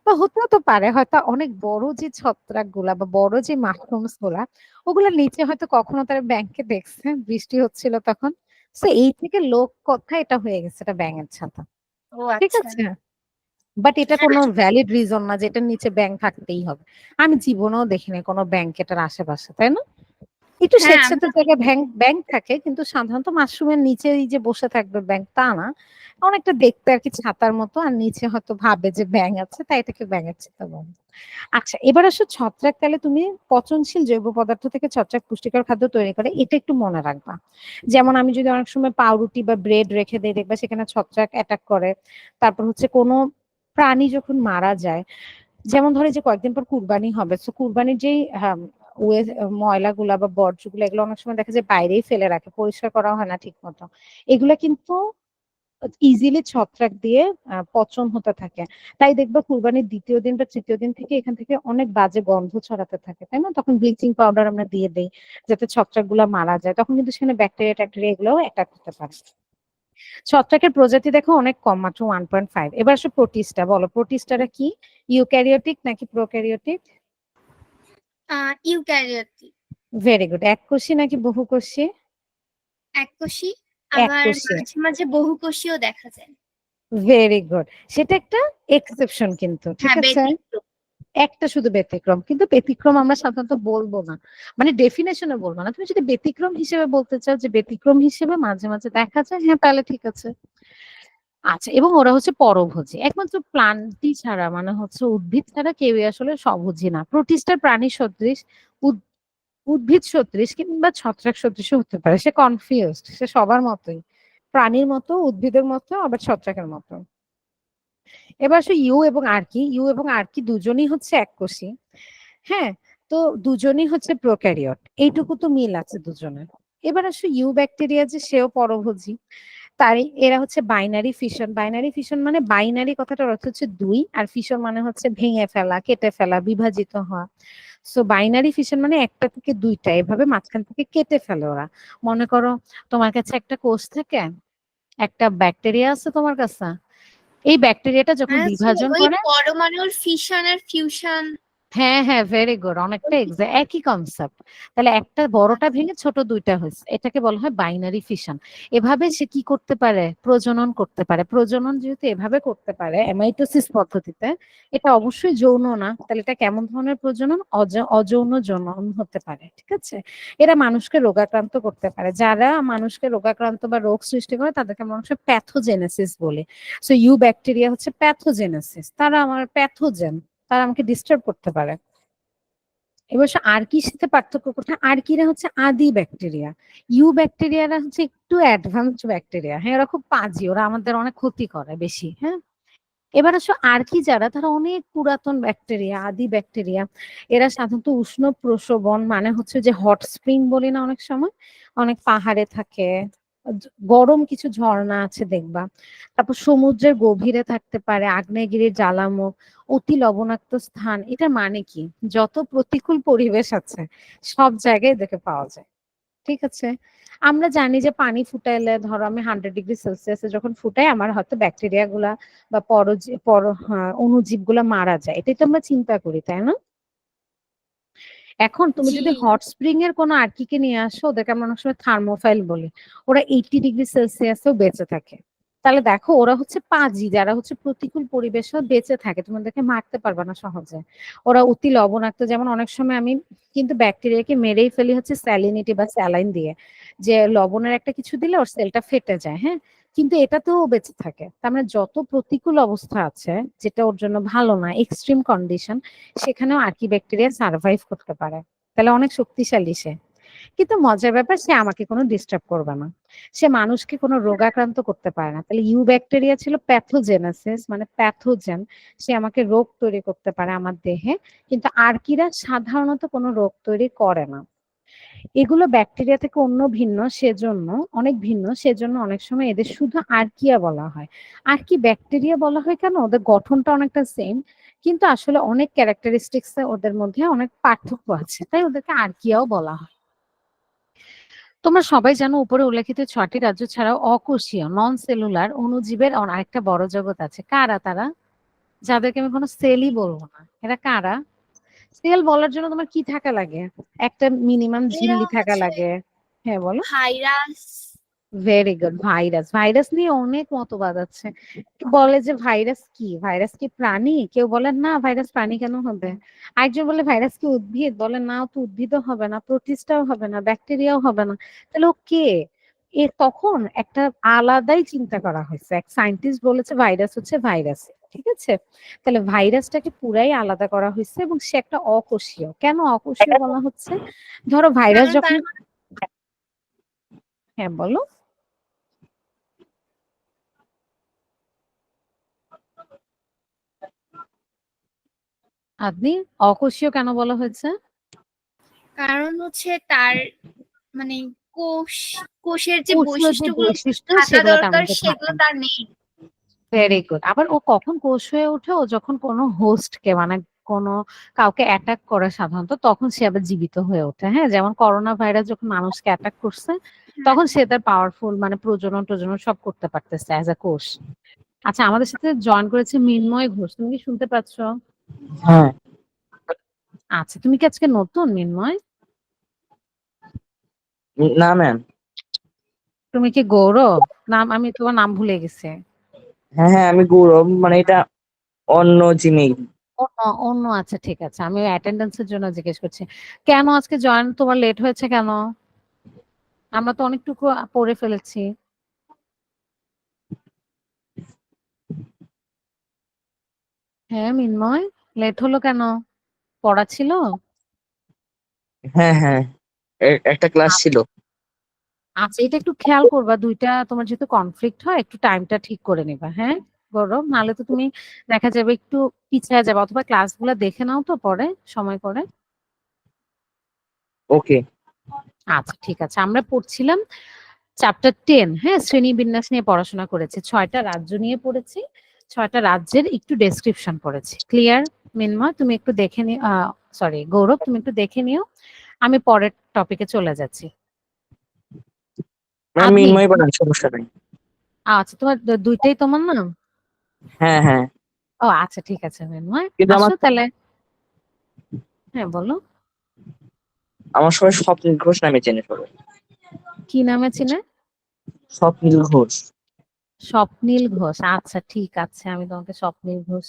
বা হতেও তো পারে হয়তো অনেক বড় যে ছত্রাক গুলা বা বড় যে মাশরুমস গুলা, ওগুলা নিচে হয়তো কখনো তারা ব্যাংকে দেখছে, বৃষ্টি হচ্ছিল তখন। তো এই থেকে লোক কথা এটা হয়ে গেছে, এটা ব্যাঙের ছাতা। ও ঠিক আচ্ছা। আছে, বাট এটা হ্যাঁ। কোনো ভ্যালিড রিজন না যে এটার নিচে ব্যাংক থাকতেই হবে। আমি জীবনেও দেখিনি কোনো ব্যাংক এটার আশেপাশে, তাই না? একটু হ্যাঁ, স্যাঁতস্যাঁতে জায়গায় ব্যাঙ থাকে, কিন্তু সাধারণত মাশরুমের নিচে এই যে বসে থাকবে ব্যাঙ তা না। অনেকটা দেখতে আরকি ছাতার মতো, আর নিচে হয়তো ভাবে যে ব্যাঙ আছে, তাই এটাকে ব্যাঙের ছাতা বলে। আচ্ছা, এবার আসো ছত্রাক তাহলে তুমি পচনশীল জৈব পদার্থ থেকে ছত্রাক পুষ্টিকর খাদ্য তৈরি করে, এটা একটু মনে রাখবা। যেমন আমি যদি অনেক সময় পাউরুটি বা ব্রেড রেখে দেই, দেখবা সেখানে ছত্রাক অ্যাটাক করে। তারপর হচ্ছে কোনো প্রাণী যখন মারা যায়, যেমন ধরো যে কয়েকদিন পর কুরবানি হবে, সো কুরবানির যেই ময়লাগুলা বা বর্জ্যগুলো, এগুলো অনেক সময় দেখা যায় বাইরেই ফেলে রাখে, পরিষ্কার করা হয় না ঠিক মতো। এগুলা কিন্তু ইজিলি ছত্রাক দিয়ে পচন হতে থাকে। তাই দেখবা কুরবানির ২য় দিন বা ৩য় দিন থেকে এখান থেকে অনেক বাজে গন্ধ ছড়াতে থাকে, তাই না? তখন ব্লিচিং পাউডার আমরা দিয়ে দেই যাতে ছত্রাকগুলা মারা যায়। তখন কিন্তু সেখানে ব্যাকটেরিয়া এগুলোও অ্যাটাক করতে পারে। ছত্রাকের প্রজাতি দেখো অনেক কম, মাত্র 1.5। এবার আসো প্রোটিস্টা, বলো প্রোটিস্টারা কি? ইউক্যারিওটিক নাকি প্রোক্যারিওটিক? ইউক্যারিওটিক। Very good. এককোষী নাকি বহুকোষী? এককোষী, আবার এককোষী। মাঝে মাঝে বহুকোষীও দেখা যায়। Very good. সেটা একটা এক্সেপশন কিন্তু, ঠিক হ্যাঁ, আছে? ব্যতিক্রম। একটা শুধু ব্যতিক্রম, কিন্তু ব্যতিক্রম আমরা সাধারণত বলবো না, মানে ডেফিনেশনে বলবো না। তুমি যদি ব্যতিক্রম হিসেবে বলতে চাও যে ব্যতিক্রম হিসেবে মাঝে মাঝে দেখা যায়, হ্যাঁ তাহলে ঠিক আছে। আচ্ছা, এবং ওরা হচ্ছে পরভোজী, একমাত্র প্লান্টই ছাড়া, মানে হচ্ছে উদ্ভিদ ছাড়া কেউই আসলে স্বভোজী না। প্রোটিস্টার প্রাণী সদৃশ, উদ্ভিদ সদৃশ কিংবা ছত্রাক সদৃশ হতে পারে। সে কনফিউজড, সে সবার মতোই, প্রাণীর মতো, উদ্ভিদের মতো, আবার ছত্রাকের মতো। এবার আসো ইউ এবং আর্কি। ইউ এবং আর্কি দুজনই হচ্ছে এককোষী। হ্যাঁ, তো দুজনই হচ্ছে প্রোক্যারিওট, এইটুকু তো মিল আছে দুজনের। এবার আসো ইউ ব্যাকটেরিয়া, যে সেও পরভোজী। তাই এরা হচ্ছে বাইনারি ফিশন। বাইনারি ফিশন মানে, বাইনারি কথাটার অর্থ হচ্ছে দুই, আর ফিশন মানে হচ্ছে ভেঙে ফেলা, কেটে ফেলা, বিভাজিত হওয়া। সো বাইনারি ফিশন মানে একটা থেকে দুইটা, এভাবে মাঝখান থেকে কেটে ফেলে ওরা। মনে করো তোমার কাছে একটা কোষ থেকে একটা ব্যাকটেরিয়া আছে তোমার কাছে, এই ব্যাকটেরিয়াটা যখন মানে হচ্ছে বিভাজন ওই করে, পরমাণুর ফিশন আর ফিউশন। হ্যাঁ হ্যাঁ, ভেরি গুড, অনেকটা একই কনসেপ্ট। তাহলে একটা বড়টা ভেঙে ছোট দুইটা হয়েছে, এটাকে বলা হয় বাইনারি ফিশন। এভাবে সে কি করতে পারে? প্রজনন করতে পারে। প্রজনন যেহেতু এভাবে করতে পারে অ্যামাইটোসিস পদ্ধতিতে, এটা অবশ্যই যৌন না, তাহলে এটা কেমন ধরনের প্রজনন? অযৌন জনন হতে পারে, ঠিক আছে? এরা মানুষকে রোগাক্রান্ত করতে পারে। যারা মানুষকে রোগাক্রান্ত বা রোগ সৃষ্টি করে তাদেরকে মানুষ প্যাথোজেনেসিস বলে। সো ইউ ব্যাকটেরিয়া হচ্ছে প্যাথোজেনেসিস, তারা আমার প্যাথোজেন, তারা আমাকে ডিস্টার্ব করতে পারে। এবার আর্কির সাথে পার্থক্য কোথায়? আর্কিরা হচ্ছে আদি ব্যাকটেরিয়া, ইউ ব্যাকটেরিয়ারা হচ্ছে একটু অ্যাডভান্সড ব্যাকটেরিয়া। হ্যাঁ, ওরা খুব পাজি, ওরা আমাদের অনেক ক্ষতি করে বেশি। হ্যাঁ, এবার আসো আর্কি যারা, তারা অনেক পুরাতন ব্যাকটেরিয়া, আদি ব্যাকটেরিয়া। এরা সাধারণত উষ্ণ প্রসবন, মানে হচ্ছে যে হট স্প্রিং বলি না অনেক সময়, অনেক পাহাড়ে থাকে, গরম কিছু ঝর্ণা আছে দেখবা। তারপর সমুদ্রের গভীরে থাকতে পারে, আগ্নেয়গিরির জ্বালামুখ, অতি লবণাক্ত স্থান। এটা মানে কি? যত প্রতিকূল পরিবেশ আছে সব জায়গায় এদেরকে পাওয়া যায়, ঠিক আছে? আমরা জানি যে পানি ফুটাইলে, ধরো আমি 100°C যখন ফুটাই, আমার হয়তো ব্যাকটেরিয়া গুলা বা অণুজীব গুলা মারা যায়, এটাই তো আমরা চিন্তা করি, তাই না? এখন তুমি জি। যদি হট স্প্রিং এর কোনো আর্কিকে নিয়ে আসো, ওদেরকে আমরা অনেক সময় থার্মোফাইল বলি, ওরা 80°C বেঁচে থাকে। তাহলে দেখো ওরা হচ্ছে পাজি, যারা হচ্ছে প্রতিকূল পরিবেশেও বেঁচে থাকে, তুমি ওদেরকে মারতে পারবে না সহজে। ওরা অতি লবণাক্ত, যেমন অনেক সময় আমি কিন্তু ব্যাকটেরিয়াকে মেরেই ফেলি হচ্ছে স্যালিনিটি বা স্যালাইন দিয়ে, যে লবণের একটা কিছু দিলে ওর সেলটা ফেটে যায়। হ্যাঁ, কিন্তু এটাতেও বেঁচে থাকে। তার মানে যত প্রতিকূল অবস্থা আছে, যেটা ওর জন্য ভালো না, এক্সট্রিম কন্ডিশন, সেখানেও আর্কি ব্যাকটেরিয়া সার্ভাইভ করতে পারে। তাহলে অনেক শক্তিশালী সে। কিন্তু মজার ব্যাপার, সে আমাকে কোনো ডিস্টার্ব করবে না, সে মানুষকে কোনো রোগাক্রান্ত করতে পারে না। তাহলে ইউ ব্যাকটেরিয়া ছিল প্যাথোজেনেসিস, মানে প্যাথোজেন, সে আমাকে রোগ তৈরি করতে পারে আমার দেহে। কিন্তু আর্কিরা সাধারণত কোনো রোগ তৈরি করে না। এগুলো ব্যাকটেরিয়া থেকে অনেক ভিন্ন, সেজন্য অনেক সময় এদের শুধু আর্কিয়া বলা হয়। আর্কি ব্যাকটেরিয়া বলা হয় কেন? ওদের গঠনটা অনেকটা সেম, কিন্তু আসলে অনেক ক্যারেক্টারিস্টিক্স ওদের মধ্যে অনেক পার্থক্য আছে, তাই ওদেরকে আর্কিয়াও বলা হয়। তোমরা সবাই জানো উপরে উল্লেখিত 6টি রাজ্য ছাড়াও অকোষীয় নন সেলুলার অণুজীবের আরেকটা বড় জগৎ আছে। কারা তারা? যাদেরকে আমি কোনো সেলই বলবো না, এরা কারা? সেল বলার জন্য তোমার কি থাকা লাগে? একটা মিনিমাম এরা ঝিল্লি থাকা হচ্ছে লাগে। হ্যাঁ বলো। Virus, very good. Virus, virus নিয়ে অনেক মতবাদ আছে। কেউ বলে যে ভাইরাস কি, ভাইরাস কি প্রাণী, কেউ বলেন না ভাইরাস প্রাণী কেন হবে, আরেকজন বলে ভাইরাস কি উদ্ভিদ, বলে না ও তো উদ্ভিদও হবে না, প্রোটিস্টাও হবে না, ব্যাকটেরিয়াও হবে না, তাহলে ও কে? এ তখন একটা আলাদাই চিন্তা করা হয়েছে, এক সায়েন্টিস্ট বলেছে ভাইরাস হচ্ছে ভাইরাস, ঠিক আছে? তাহলে ভাইরাসটাকে পুরাই আলাদা করা হয়েছে এবং সে একটা অকোষীয়। কেন অকোষীয় বলা হচ্ছে? ধরো ভাইরাস কারণ যখন, তার হ্যাঁ বলো। আপনি অকোষীয় কেন বলা হয়েছে? কারণ হচ্ছে তার মানে কোষ কোষের যে কোষীয় যে বৈশিষ্ট্যগুলো বৈশিষ্ট্য থাকা সেগুলো তার দরকার মধ্যে থাকে সেগুলো না। তার নেই। Very good. আবার ও কখন কোষ হয়ে ওঠে? ও যখন কোনো হোস্টকে মানে কোনো কাউকে অ্যাটাক করে সাধারণত, তখন সে আবার জীবিত হয়ে ওঠে। হ্যাঁ? যেমন করোনা ভাইরাস যখন মানুষকে অ্যাটাক করছে, হ্যাঁ, তখন সে তার পাওয়ারফুল মানে প্রজনন-টজনন সব করতে পারতেছে অ্যাজ আ কোষ। আচ্ছা, আমাদের সাথে জয়েন করেছে মিন্ময় ঘোষ। তুমি কি শুনতে পাচ্ছ? হ্যাঁ। আচ্ছা, তুমি কি আজকে নতুন মিন্ময়? না ম্যাম। তুমি কি গৌরব? আমি তোমার নাম ভুলে গেছি। হ্যাঁ হ্যাঁ, আমি গৌরব, মানে এটা অন্য জিমেইল। অন্য, আচ্ছা ঠিক আছে। আমি অ্যাটেন্ডেন্স এর জন্য জিজ্ঞেস করছি। কেন আজকে জয়েন তোমার লেট হয়েছে কেন? আমরা তো অনেকটুকু পড়ে ফেলেছি। হ্যাঁ মিন্ময়, লেট হলো কেন? পড়া ছিল? হ্যাঁ হ্যাঁ, একটা ক্লাস ছিল। আচ্ছা, এটা একটু খেয়াল করবা, দুইটা তোমার যেহেতু কনফ্লিক্ট হয়, একটু টাইমটা ঠিক করে নিবা, হ্যাঁ গৌরব? নাহলে তো তুমি দেখা যাবে একটু পিছিয়ে যাবে, অথবা ক্লাসগুলো দেখে নাও তো পরে, সময় করে। ওকে। আচ্ছা ঠিক আছে, আমরা পড়ছিলাম চ্যাপ্টার 10। হ্যাঁ, শ্রেণীবিন্যাস নিয়ে পড়াশোনা করেছি, 6টা রাজ্য নিয়ে পড়েছি, 6টা রাজ্যের একটু ডেসক্রিপশন পড়েছি। ক্লিয়ার? মিনময় তুমি একটু দেখে নিও, সরি গৌরব তুমি একটু দেখে নিও, আমি পরের টপিকে চলে যাচ্ছি। ম্যাম আপনি, মিনময় পড়ান, সমস্যা নাই। আচ্ছা তোমার দুইটাই তোমার নাম? হ্যাঁ হ্যাঁ, ও আচ্ছা ঠিক আছে মিনময়, কিন্তু আসো আমার তাহলে। হ্যাঁ বলো। আমার সবাই স্বপ্নীল ঘোষ নামে চেনে সবাই। কি নামে চিনে? স্বপ্নীল ঘোষ। স্বপ্নীল ঘোষ, আচ্ছা ঠিক আছে, আমি তোমাকে স্বপ্নীল ঘোষ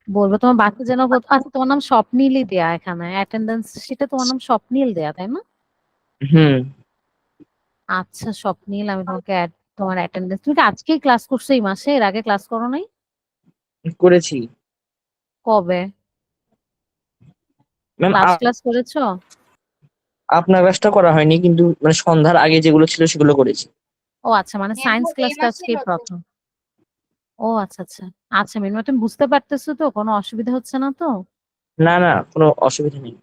বলবো। তোমার বাচ্চা যেন আচ্ছা তোমার নাম স্বপ্নীলই দেয়া এখানে অ্যাটেন্ডেন্স শিটে, তোমার নাম স্বপ্নীল দেয়া তাই না? হুম। আচ্ছা স্বপ্নীল, আমি তোমাকে তোমার অ্যাটেন্ডেন্স, তুমি কি আজকেই ক্লাস করছো এই মাসে? এর আগে ক্লাস করো নাই? করেছি কবে ম্যাম। ক্লাস করেছো? আপনার ক্লাসটা করা হয়নি, কিন্তু মানে সন্ধ্যার আগে যেগুলো ছিল সেগুলো করেছি। ও আচ্ছা, মানে সায়েন্স এই ক্লাসটা মাসে আজকেই নতুন। প্রথম। ও আচ্ছা আচ্ছা। আচ্ছা মিনমা, তুমি বুঝতে পারতেছো তো? কোনো অসুবিধা হচ্ছে না তো? না না, কোনো অসুবিধা নেই।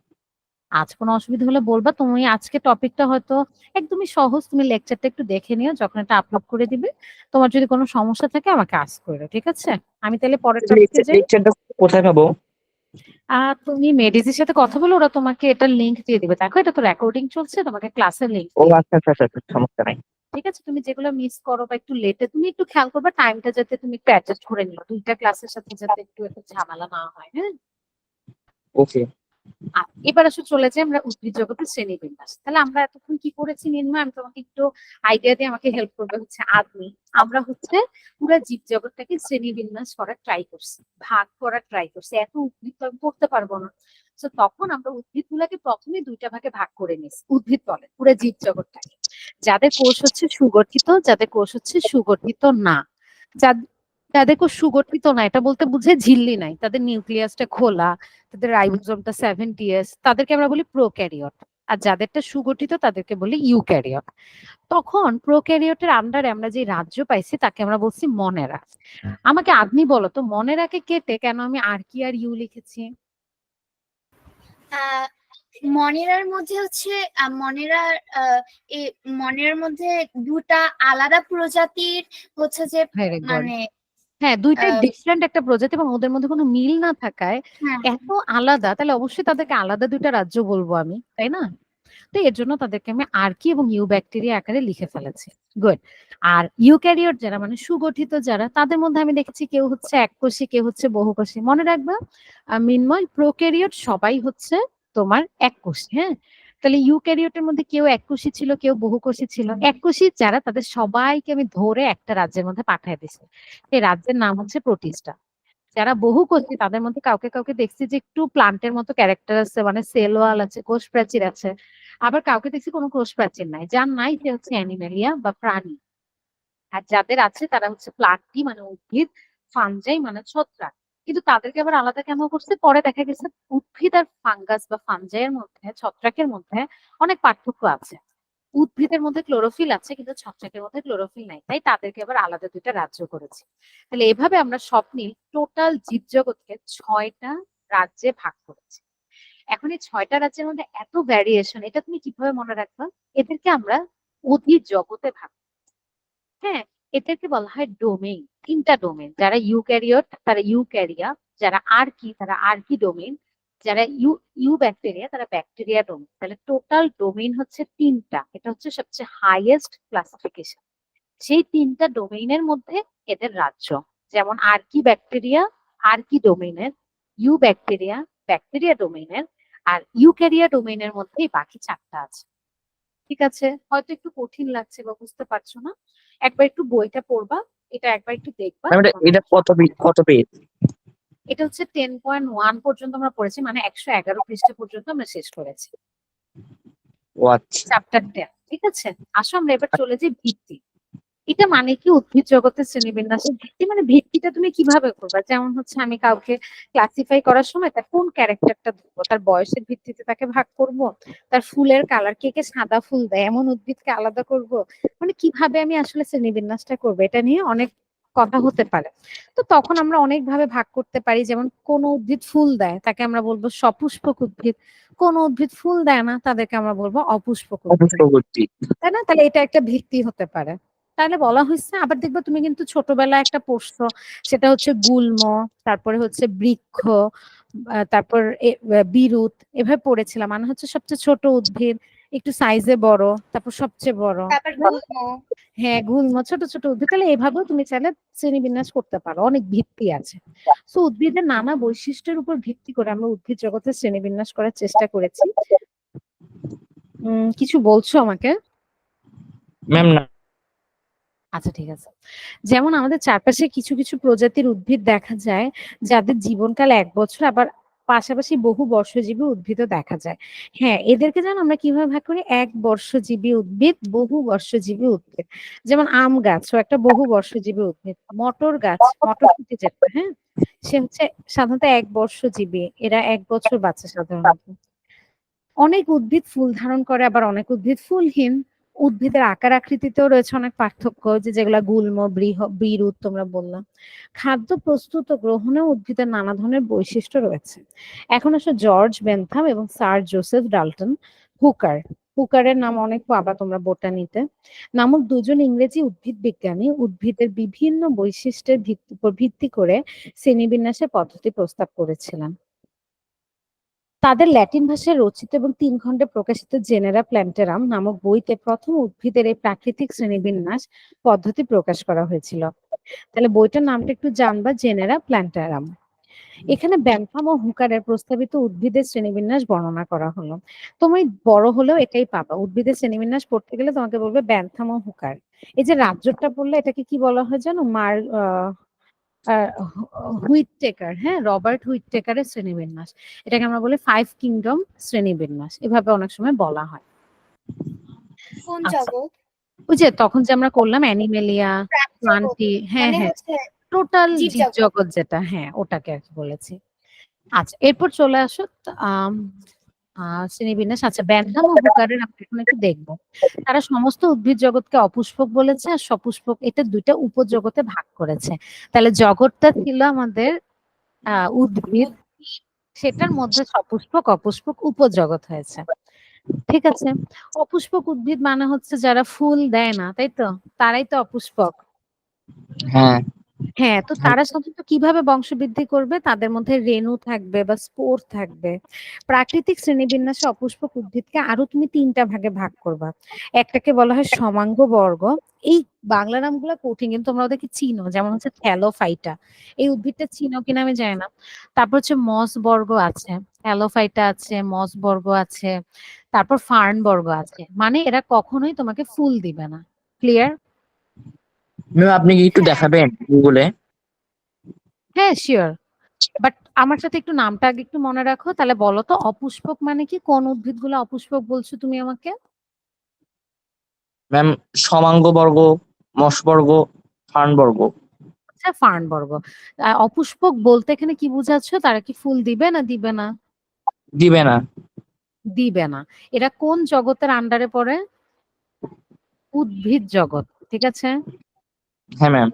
আজ কোনো অসুবিধা হলে বলবা। তুমি আজকে টপিকটা হয়তো একদমই সহজ, তুমি লেকচারটা একটু দেখে নিও যখন এটা আপলোড করে দিবে। তোমার যদি কোনো সমস্যা থাকে আমাকে আস্ক করো, ঠিক আছে? আমি তাহলে পরের টপিকে যাই। লেকচারটা কোথায় পাবো? তুমি মেডিসির সাথে কথা বলো, ওরা তোমাকে এটার লিংক দিয়ে দিবে। দেখো এটা তো রেকর্ডিং চলছে, তোমাকে ক্লাসের লিংক ও দিয়ে দিবে। আচ্ছা আচ্ছা আচ্ছা, সমস্যা নাই। ঠিক আছে? তুমি যেগুলো মিস করো বা একটু লেটে, তুমি একটু খেয়াল করবে টাইমটা, যাতে তুমি একটু অ্যাডজাস্ট করে নিও, দুইটা ক্লাসের সাথে যাতে একটু একটা ঝামেলা না হয়। হ্যাঁ, ওকে। এবার আসলে চলে যাই আমরা উদ্ভিদ জগতের শ্রেণীবিন্যাস। তাহলে আমরা এতক্ষণ কি করেছি নির্ময়? আমি তোমাকে একটু আইডিয়া দিয়ে, আমাকে হেল্প করবে হচ্ছে আদমি। আমরা হচ্ছে পুরো জীব জগৎটাকে শ্রেণীবিন্যাস করার ট্রাই করছি, ভাগ করার ট্রাই করছি। এত উদ্ভিদ তো আমি পড়তে পারবো না, তো তখন আমরা উদ্ভিদ গুলাকে প্রথমে দুইটা ভাগে ভাগ করে নিয়েছি। উদ্ভিদ বলে পুরো জীব জগৎটাকে, যাদের কোষ হচ্ছে সুগঠিত, যাদের কোষ হচ্ছে সুগঠিত না। যাদের কোষ সুগঠিত না, এটা বলতে বুঝে ঝিল্লি নাই, তাদের নিউক্লিয়াসটা খোলা, তাদের রাইবোজোমটা 70s, তাদেরকে আমরা বলি প্রোক্যারিওট। আর যাদেরটা সুগঠিত তাদেরকে বলি ইউক্যারিওট। তখন প্রোক্যারিওটের আন্ডারে আমরা যে রাজ্য পাইছি তাকে আমরা বলছি মনেরা। আমাকে আপনি বলো তো, মনেরাকে কেটে কেন আমি আর কি আর ইউ লিখেছি? আহ, মনেরার মধ্যে হচ্ছে মনেরার এই মনেরার মধ্যে দুটা আলাদা প্রজাতির হচ্ছে যে ভেরি গুড। মানে হ্যাঁ, দুইটাই আহ, ডিফারেন্ট একটা প্রজাতি এবং ওদের মধ্যে কোনো মিল না থাকায় হ্যাঁ এত আলাদা, তাহলে অবশ্যই তাদেরকে আলাদা দুইটা রাজ্য বলবো আমি, তাই না? তো এর জন্য তাদেরকে আমি আর্কি এবং ইউ ব্যাকটেরিয়া আকারে লিখে ফেলেছি। গুড। আর ইউক্যারিওট যারা মানে সুগঠিত যারা, তাদের মধ্যে আমি দেখেছি কেউ হচ্ছে এককোষী, কেউ হচ্ছে বহুকোষী। মনে রাখবা মিনময়, প্রোক্যারিওট সবাই হচ্ছে তোমার এককোষী। হ্যাঁ, তাহলে ইউক্যারিওটের মধ্যে কেউ এককোষী ছিল, কেউ বহুকোষী ছিল। এককোষী যারা, তাদের সবাইকে আমি ধরে একটা রাজ্যের মধ্যে পাঠিয়ে দিছি। সেই রাজ্যের নাম হচ্ছে প্রোটিস্টা। যারা বহুকোষী তাদের মধ্যে কাউকে কাউকে দেখছি যে একটু প্লান্টের মতো ক্যারেক্টার আছে, মানে সেল ওয়াল আছে, কোষ প্রাচীর আছে। আবার কাউকে দেখছি কোনো কোষ প্রাচীর নাই, যার নাই সে হচ্ছে অ্যানিমেলিয়া বা প্রাণী। আর যাদের আছে তারা হচ্ছে প্লান্টি মানে উদ্ভিদ, ফানজাই মানে ছত্রাক। কিন্তু তাদেরকে আবার আলাদা কেন করছে, পরে দেখা গেছে উদ্ভিদ আর ফাঙ্গাস বা ফানজাইয়ের মধ্যে, ছত্রাকের মধ্যে অনেক পার্থক্য আছে। উদ্ভিদের মধ্যে ক্লোরোফিল আছে কিন্তু ছত্রাকের মধ্যে ক্লোরোফিল নাই, তাই তাদেরকে আবার আলাদা দুইটা রাজ্য করেছে। তাহলে এভাবে আমরা সব মিল টোটাল জীবজগৎকে 6টা রাজ্যে ভাগ করেছি। এখন এই 6টা রাজ্যের মধ্যে এত ভ্যারিয়েশন, এটা তুমি কিভাবে মনে রাখবা? এদেরকে আমরা উদ্ভিদ জগতে ভাগ, হ্যাঁ, এদেরকে বলা হয় ডোমেইন। 3টা ডোমেইন। যারা ইউক্যারিওট তারা ইউক্যারিয়া, যারা আর্কি তারা আর্কি ডোমেইন, যারা ইউ ব্যাকটেরিয়া তারা ব্যাকটেরিয়া ডোমেইন। তাহলে টোটাল ডোমেইন হচ্ছে 3টা। এটা হচ্ছে সবচেয়ে হাইয়েস্ট ক্লাসিফিকেশন। সেই 3টা ডোমেইনের মধ্যে এদের রাজ্য, যেমন আর্কি ব্যাকটেরিয়া আর্কি ডোমেইনের, ইউ ব্যাকটেরিয়া ব্যাকটেরিয়া ডোমেইনের, আর ইউক্যারিয়া ডোমেইনের মধ্যেই বাকি 4টা আছে। ঠিক আছে, হয়তো একটু কঠিন লাগছে বা বুঝতে পারছো না, একবার একটু বইটা পড়বা, এটা একবার একটু দেখবা। ম্যাম এটা কত পেজ? এটা হচ্ছে 10.1 পর্যন্ত আমরা পড়েছি, মানে 111 পৃষ্ঠা পর্যন্ত আমরা শেষ করেছি ও আচ্ছা। চ্যাপ্টার 10। ঠিক আছে, আসো আমরা এবার চলে যাই ভিত্তি। এটা মানে কি? উদ্ভিদ জগতের শ্রেণীবিন্যাসের ভিত্তি। মানে ভিত্তিটা তুমি কিভাবে করবা? যেমন হচ্ছে আমি কাউকে ক্লাসিফাই করার সময় তার কোন ক্যারেক্টারটা ধরবো, তার বয়সের ভিত্তিতে তাকে ভাগ করব, তার ফুলের কালার, কে কে সাদা ফুল দেয় এমন উদ্ভিদকে আলাদা করব, মানে কিভাবে আমি আসলে শ্রেণীবিন্যাসটা করবো, এটা নিয়ে অনেক কথা হতে পারে। তো তখন আমরা অনেক ভাবে ভাগ করতে পারি। যেমন কোন উদ্ভিদ ফুল দেয় তাকে আমরা বলবো সপুষ্পক উদ্ভিদ, কোন উদ্ভিদ ফুল দেয় না তাদেরকে আমরা বলবো অপুষ্পক উদ্ভিদ, অপুষ্পক। তাই না? তাহলে এটা একটা ভিত্তি হতে পারে। তাহলে বলা হয়েছে। আবার দেখবে তুমি কিন্তু ছোটবেলায় একটা পড়ছো, সেটা হচ্ছে গুল্ম, তারপরে হচ্ছে বৃক্ষ, তারপর বিরুৎ, এভাবে পড়েছিলাম। মানে হচ্ছে সবচেয়ে ছোট উদ্ভিদ, একটু সাইজে বড়, তারপর সবচেয়ে বড়, তারপর গুল্ম। হ্যাঁ গুল্ম, ছোট ছোট উদ্ভিদ। তাহলে এভাবেও তুমি চাইলে শ্রেণীবিন্যাস করতে পারো, অনেক ভিত্তি আছে। তো উদ্ভিদের নানা বৈশিষ্ট্যের উপর ভিত্তি করে আমরা উদ্ভিদ জগতের শ্রেণীবিন্যাস করার চেষ্টা করেছি। কিছু বলছো আমাকে? ম্যাম না। আচ্ছা ঠিক আছে। যেমন আমাদের চারপাশে কিছু কিছু প্রজাতির উদ্ভিদ দেখা যায় যাদের জীবনকাল 1 বছর, আবার পাশাপাশি বহু বর্ষজীবী উদ্ভিদও দেখা যায়। হ্যাঁ, এদেরকে জানো আমরা কিভাবে ভাগ করি? 1 বর্ষজীবী উদ্ভিদ, বহু বর্ষজীবী উদ্ভিদ। যেমন আম গাছও একটা বহু বর্ষজীবী উদ্ভিদ। মটর গাছ, মটরশুঁটি যেটা, হ্যাঁ, সে হচ্ছে সাধারণত 1 বর্ষজীবী, এরা 1 বছর বাঁচে সাধারণত। অনেক উদ্ভিদ ফুল ধারণ করে, আবার অনেক উদ্ভিদ ফুলহীন। উদ্ভিদের আকার আকৃতিতেও রয়েছে অনেক পার্থক্য, যেগুলা গুল্ম, বিরুৎ তোমরা বললাম। খাদ্য প্রস্তুত ও গ্রহণেও উদ্ভিদের নানা ধরনের বৈশিষ্ট্য রয়েছে। এখন আসলে জর্জ বেনথাম এবং স্যার জোসেফ ডাল্টন হুকার, হুকারের নাম অনেক পাবা তোমরা বোটানিতে, নামক দুজন ইংরেজি উদ্ভিদ বিজ্ঞানী উদ্ভিদের বিভিন্ন বৈশিষ্ট্যের উপর ভিত্তি করে শ্রেণীবিন্যাসের পদ্ধতি প্রস্তাব করেছিলেন। তাদের ল্যাটিন ভাষায় রচিত এবং 3 খণ্ডে প্রকাশিত জেনেরা প্ল্যান্টেরাম নামক বইতে প্রথম উদ্ভিদের এই প্রাকৃতিক শ্রেণীবিন্যাস পদ্ধতি প্রকাশ করা হয়েছিল। তাহলে বইটার নামটা একটু জানবা, জেনেরা প্ল্যান্টেরাম। এখানে বেনথাম ও হুকারের প্রস্তাবিত উদ্ভিদের শ্রেণীবিন্যাস বর্ণনা করা হলো। তুমি বড় হলেও এটাই পাবা, উদ্ভিদের শ্রেণীবিন্যাস পড়তে গেলে তোমাকে বলবে বেনথাম ও হুকার। এই যে রাজ্যটা বললে, এটাকে কি বলা হয় জানো? হুইটটেকার, হ্যাঁ, রবার্ট হুইটটেকারের শ্রেণীবিন্যাস। এটাকে আমরা বলি 5 কিংডম শ্রেণীবিন্যাস, এভাবে অনেক সময় বলা হয়। কোন আচ্ছা, জগৎ? ওই যে তখন যে আমরা করলাম অ্যানিমেলিয়া, প্লান্টি, হ্যাঁ মানে হ্যাঁ, হচ্ছে টোটাল জীবজগৎ। জীবজগৎ যেটা, হ্যাঁ ওটাকে আর কি বলেছি। আচ্ছা, এরপর চলে আসো শ্রেণীবিন্যাস। আচ্ছা, বেনথাম ও হুকারের আমরা এখন একটু দেখবো। তারা সমস্ত উদ্ভিদ জগৎকে অপুষ্পক বলেছে আর সপুষ্পক, এটা 2টা উপজগতে ভাগ করেছে। তাহলে জগৎটা ছিল আমাদের উদ্ভিদ, সেটার মধ্যে সপুষ্পক অপুষ্পক উপজগৎ হয়েছে। ঠিক আছে, অপুষ্পক উদ্ভিদ মানে হচ্ছে যারা ফুল দেয় না, তাই তো? তারাই তো অপুষ্পক। হ্যাঁ। হ্যাঁ, তো তারা সাধারণত কিভাবে বংশবৃদ্ধি করবে? তাদের মধ্যে রেণু থাকবে বা স্পোর থাকবে। প্রাকৃতিক শ্রেণীবিন্যাসে অপুষ্পক উদ্ভিদকে আরো তুমি 3টা ভাগে ভাগ করবা। একটাকে বলা হয় সমাঙ্গ বর্গ, এই বাংলা নামগুলো কঠিন কিন্তু তোমরা ওদেরকে চিনো, যেমন হচ্ছে থ্যালোফাইটা, এই উদ্ভিদটা চিনো কিনা আমি জানি না। তারপর হচ্ছে মসবর্গ আছে, থ্যালোফাইটা আছে, মসবর্গ আছে, তারপর ফার্নবর্গ আছে। মানে এরা কখনোই তোমাকে ফুল দিবে না। ক্লিয়ার? ম্যাম আপনি কি একটু হ্যাঁ দেখাবেন গুগলে? হ্যাঁ শিওর। বাট আমার সাথে একটু নামটা আগে একটু মনে রাখো, তাহলে বলো তো অপুষ্পক মানে কি? কোন উদ্ভিদগুলো অপুষ্পক বলছো তুমি আমাকে? ম্যাম সমাঙ্গ বর্গ, মশবর্গ, ফার্নবর্গ। আচ্ছা ফার্নবর্গ। অপুষ্পক বলতে এখানে কি বুঝাচ্ছ? তারা কি ফুল দিবে না দিবে না? দিবে না। দিবে না। এরা কোন জগতের আন্ডারে পড়ে? উদ্ভিদ জগৎ, ঠিক আছে? হ্যাঁ ম্যাম।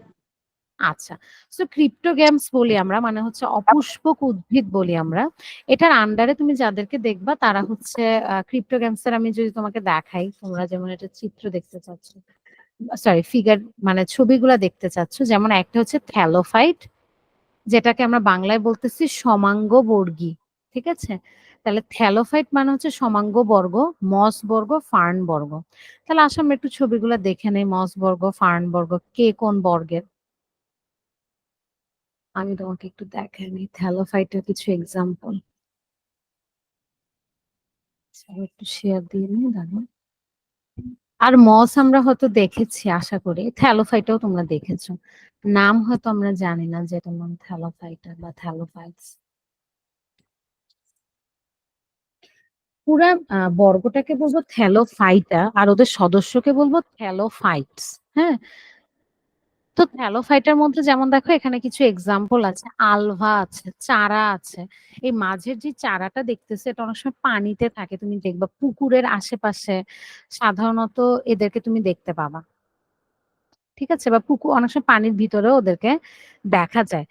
আচ্ছা, সো ক্রিপ্টোগ্যামস বলি আমরা, মানে হচ্ছে অপুষ্পক উদ্ভিদ বলি আমরা। এটার আন্ডারে তুমি যাদেরকে দেখবা তারা হচ্ছে ক্রিপ্টোগ্যামস এর, আমি যদি তোমাকে দেখাই, তোমরা যেমন এটা চিত্র দেখতে চাচ্ছ, সরি ফিগার মানে ছবিগুলা দেখতে চাচ্ছ, যেমন একটা হচ্ছে থ্যালোফাইট, যেটাকে আমরা বাংলায় বলতেছি সমাঙ্গবর্গী, ঠিক আছে? তাহলে থ্যালোফাইট মানে হচ্ছে সমাঙ্গ বর্গ, মস বর্গ, ফার্ন বর্গ। তাহলে আসো আমরা একটু ছবিগুলা দেখে নেই, মস বর্গ, ফার্ন বর্গ কে কোন বর্গের। আমি তোমাকে একটু দেখাই নিই থ্যালোফাইটের কিছু এক্সাম্পল। একটু শেয়ার দিয়ে নিই, দাঁড়াও। আর মস আমরা হয়তো দেখেছি আশা করি, থ্যালোফাইটাও তোমরা দেখেছো। নাম হয়তো আমরা জানি না, যেটার নাম থ্যালোফাইটা বা থ্যালোফাইটস। পুরা বর্গটাকে বলবো থ্যালোফাইটা, আর ওদের সদস্যকে বলবো থ্যালোফাইটস। হ্যাঁ, তো থ্যালোফাইটার মধ্যে যেমন দেখো এখানে কিছু এক্সাম্পল আছে, আলভা আছে, চারা আছে। এই মাঝের যে চারাটা দেখতেছে এটা অনেক সময় পানিতে থাকে, তুমি দেখবা পুকুরের আশেপাশে সাধারণত এদেরকে তুমি দেখতে পাবা, ঠিক আছে? বা পুকুর, অনেক সময় পানির ভিতরেও ওদেরকে দেখা যায়।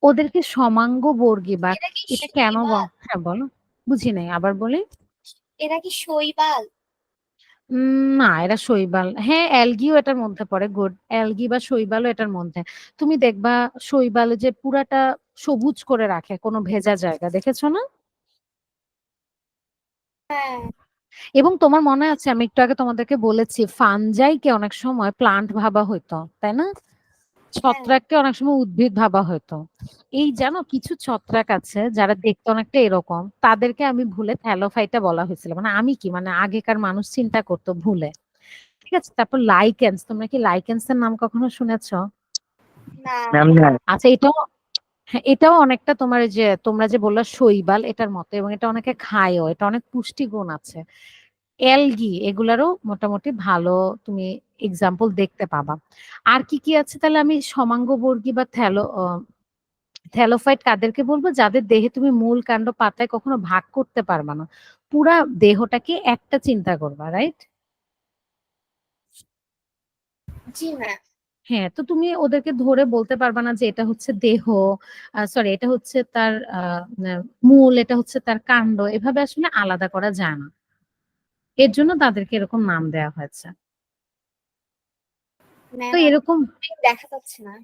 ওদেরকে সমাঙ্গবর্গী বা এরা কি এটা কেন শৈবাল? হ্যাঁ বলো, বুঝি নাই, আবার বলি। এরা কি শৈবাল? না এরা শৈবাল, হ্যাঁ অ্যালগিও এটার মধ্যে পড়ে, গুড, অ্যালগি বা শৈবালও এটার মধ্যে। তুমি দেখবা শৈবাল যে পুরাটা সবুজ করে রাখে, কোনো ভেজা জায়গা দেখেছো না? হ্যাঁ এবং তোমার মনে আছে আমি একটু আগে তোমাদেরকে বলেছি ফানজাইকে অনেক সময় প্লান্ট ভাবা হইতো, তাই না? হ্যাঁ ছত্রাককে অনেক সময় উদ্ভিদ ভাবা হতো। এই জানো কিছু ছত্রাক আছে যারা দেখতে অনেকটা এরকম, তাদেরকে আমি ভুলে থ্যালোফাইটা বলা হয়েছিল। মানে আমি কি, মানে আগেকার মানুষ চিন্তা করতো ভুলে, ঠিক আছে? তারপর লাইকেন্স, তোমরা কি লাইকেন্স এর নাম কখনো শুনেছো? না ম্যাম না। আচ্ছা এটাও, হ্যাঁ এটাও অনেকটা তোমার এই যে তোমরা যে বললা শৈবাল এটার মতো, এবং এটা অনেকে খায়ও, এটা অনেক পুষ্টিগুণ আছে। অ্যালগি এগুলারও মোটামুটি ভালো তুমি এক্সাম্পল দেখতে পাবা। আর কি কি আছে তাহলে? আমি সমাঙ্গবর্গী বা থ্যালোফাইট কাদেরকে বলবো? যাদের দেহে তুমি মূল কাণ্ড পাতায় কখনো ভাগ করতে পারবা না, পুরা দেহটাকে একটা চিন্তা করবা, রাইট? জি ম্যাম। হ্যাঁ, তো তুমি ওদেরকে ধরে বলতে পারবা না যে এটা হচ্ছে দেহ, সরি এটা হচ্ছে তার মূল, এটা হচ্ছে তার কাণ্ড, এভাবে আসলে আলাদা করা যায় না। এর জন্য তাদেরকে এরকম নাম দেওয়া হয়েছে। তো ম্যাম এরকম, দেখা যাচ্ছে না।